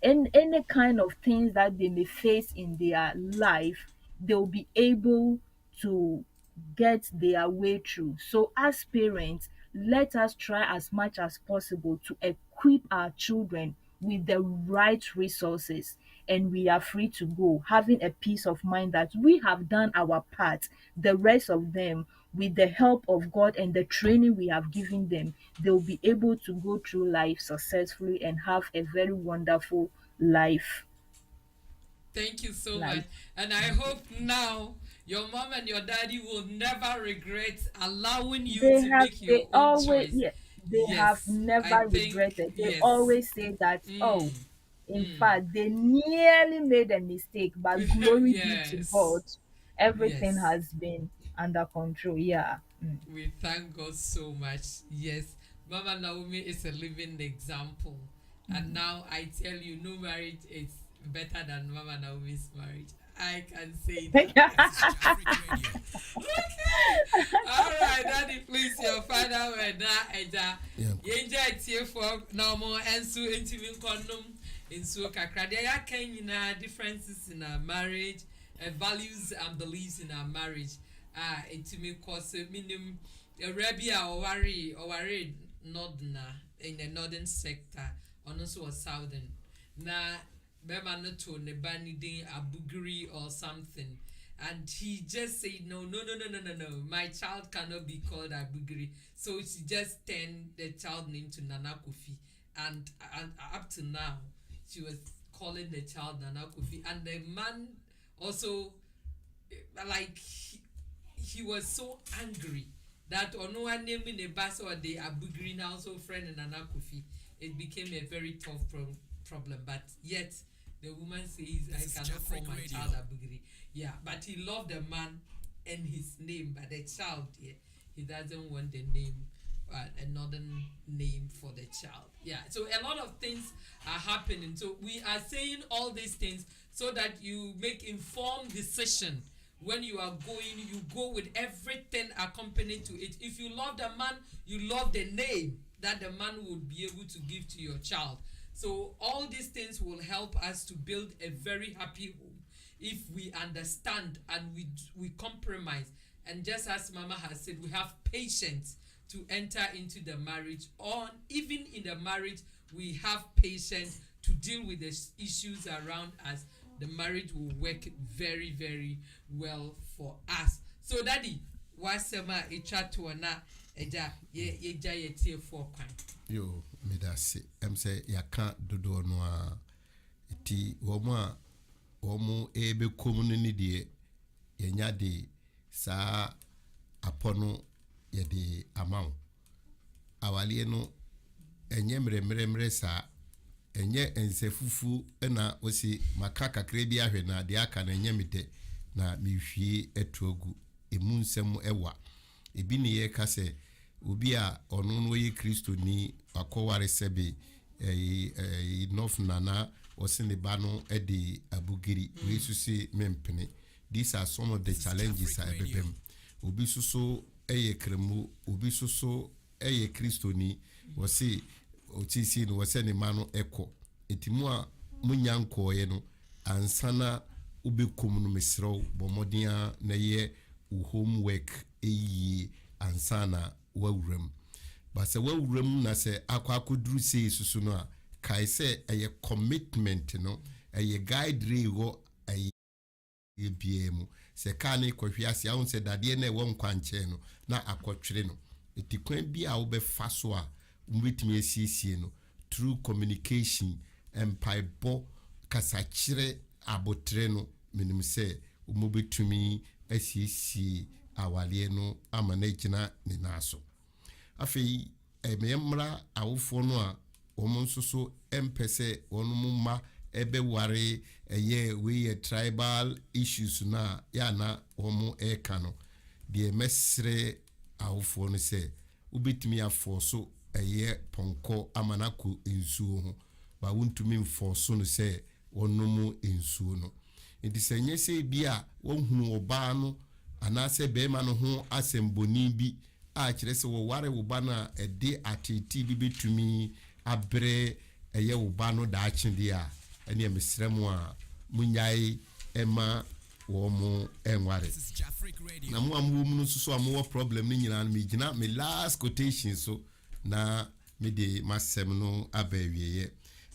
any kind of things that they may face in their life, they'll be able to get their way through. So, as parents, let us try as much as possible to equip our children with the right resources, and we are free to go, having a peace of mind that we have done our part. The rest of them, with the help of God and the training we have given them, they'll be able to go through life successfully and have a very wonderful life. Thank you so much. Life. And I hope now your mom and your daddy will never regret allowing you They to have make your they own always choice. yeah, they have Yes, I never think, regretted. They yes. always say that, Mm, oh, in mm. fact, they nearly made a mistake, but glory be to Yes, God. Everything yes. has been under control. Yeah. Mm. We thank God so much. Yes, Mama Naomi is a living example. And now I tell you, no marriage is better than Mama Naomi's marriage. I can say that. Africa Radio. All right, Daddy, please, your final word. Yeah. Yenja tie for no more and so intimate condom in so kakra. There are differences in our marriage, values and beliefs in our marriage. Intimate cause minimum Arabia or worry northern in the northern sector, and also a southern. Na Bema no to ne bani din abugri or something. And he just said, no. My child cannot be called Abugri. So she just turned the child name to Nana Kofi. And up to now, she was calling the child Nana Kofi, and the man also like he was so angry that on one name in the bus or the Abugri now also friend and Nana Kofi, it became a very tough problem. But yet the woman says, I cannot call my child Abugri. Yeah, but he loved the man and his name, but the child, yeah, he doesn't want the name, another name for the child. Yeah, so a lot of things are happening. So we are saying all these things so that you make informed decision. When you are going, you go with everything accompanied to it. If you love the man, you love the name that the man would be able to give to your child. So all these things will help us to build a very happy home if we understand and we compromise. And just as Mama has said, we have patience to enter into the marriage. Or even in the marriage, we have patience to deal with the issues around us. The marriage will work very, very well for us. So, Daddy, wasema echatwana eja ye tie for kwan. Yo, me da se. Say yaka dodo no a ti womo ebe komunu ni de yenya de sa apono ye de amount. Awale no enye mremre sa enye ensefufu na osi makaka krebi ahwe na de aka na enye mite na mihwie etuogu emu nsem ewa ebi ne ye ka se obi a ono no ye Kristo ni akoware sebe enough nana osine bano edi abugiri we susi mempene. These are some of the challenges I bebem. Obi suso eye kremu, obi suso eye Kristo ni wasi otisi no wase ne mano eko etimu a munyanko ye no ansana ubekum no mesrew bomodia na ye homework eyi ansana wawuram basa wawuram na se akwakoduru sei susu no a kai se eye commitment no eye guide rewo eye biemu se kane kwahwiase a wonse dade na ewo nkwanche no na akotwere no etikwan bi a wo be faso a mbetimi asiesie no through communication empaibo kasachire abotre no menim se umobetumi asiesie awale no amana gina ne naso afei ememra awofo no a omonsoso empese onumma ebe ware eye we tribal issues na ya na omo eka no de mesre awofo no se ubetimi afoso eye ponko amanako ensuo ho ba wontumi mfoso no se wonomu ensuo no enti senye se bia wohunu oba no anase bema no ho asemboni bi a kire se wo ware wo ba na ede atiti bi betumi abre eye wo ba no da achinde a ene mesremu a munyai ema wo mo enware na mo amu no so amu problem ni nyina me gina me last quotation so na me de masem no abawieye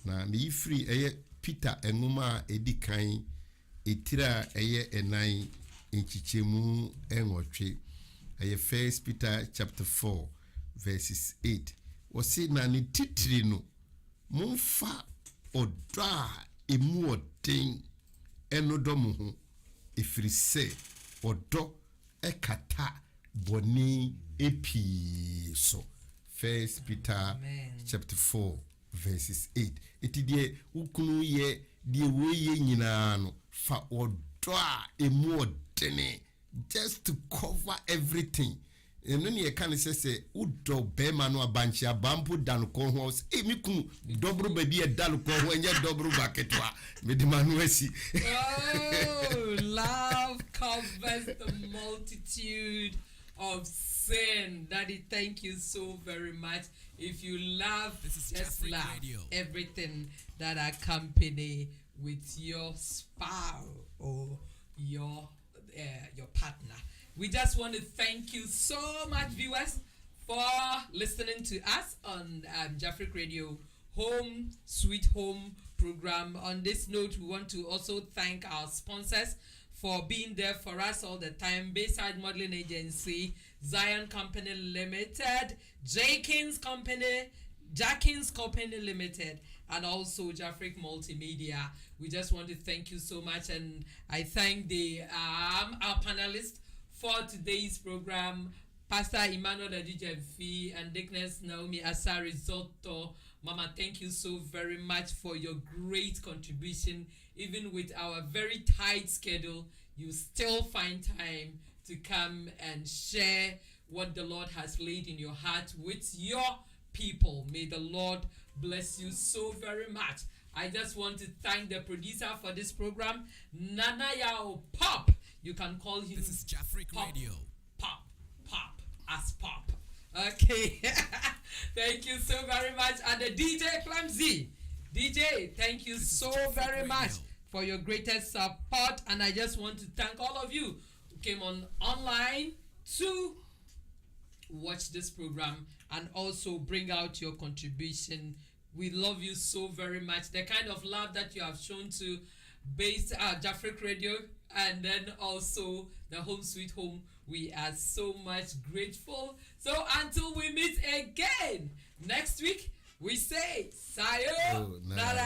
na me free eye Peter enuma edikan etira eye enan enchichemu enwotwe eye 1 Peter chapter 4 verses 8 wose na ni titiri no mumfa oda emu odin enodomo ho efrise odo ekata boni epi so 1 Peter chapter 4 verses 8 etidie ukunu ye die woye nyina no fa odo a emu odene just to cover everything eno ne kan se udo bema no abanchi abampo dan ko ho emiku dobro baby e dal ko ho enye dobro baketwa medimanu asi. Oh, love covers the multitude of sin. Daddy, thank you so very much. If you love, just love everything that accompany with your spouse or your partner. We just want to thank you so much, viewers, for listening to us on Jafric Radio Home Sweet Home program. On this note, we want to also thank our sponsors for being there for us all the time. Bayside Modeling Agency, Zion Company Limited, Jackins Company Limited, and also Jafric Multimedia. We just want to thank you so much, and I thank the our panelists for today's program, Pastor Emmanuel Adijemfi and Dickness Naomi Asari-Zotto. Mama, thank you so very much for your great contribution. Even with our very tight schedule, you still find time to come and share what the Lord has laid in your heart with your people. May the Lord bless you so very much. I just want to thank the producer for this program, Nana Yao Pop. You can call him This is Jafric Pop, Radio. Pop, as Pop. Okay. Thank you so very much. And the DJ Clemzy. DJ, thank you so very much for your greatest support. And I just want to thank all of you who came online to watch this program and also bring out your contribution. We love you so very much. The kind of love that you have shown to Jafric Radio and then also the Home Sweet Home, we are so much grateful. So until we meet again next week, we say sayonara.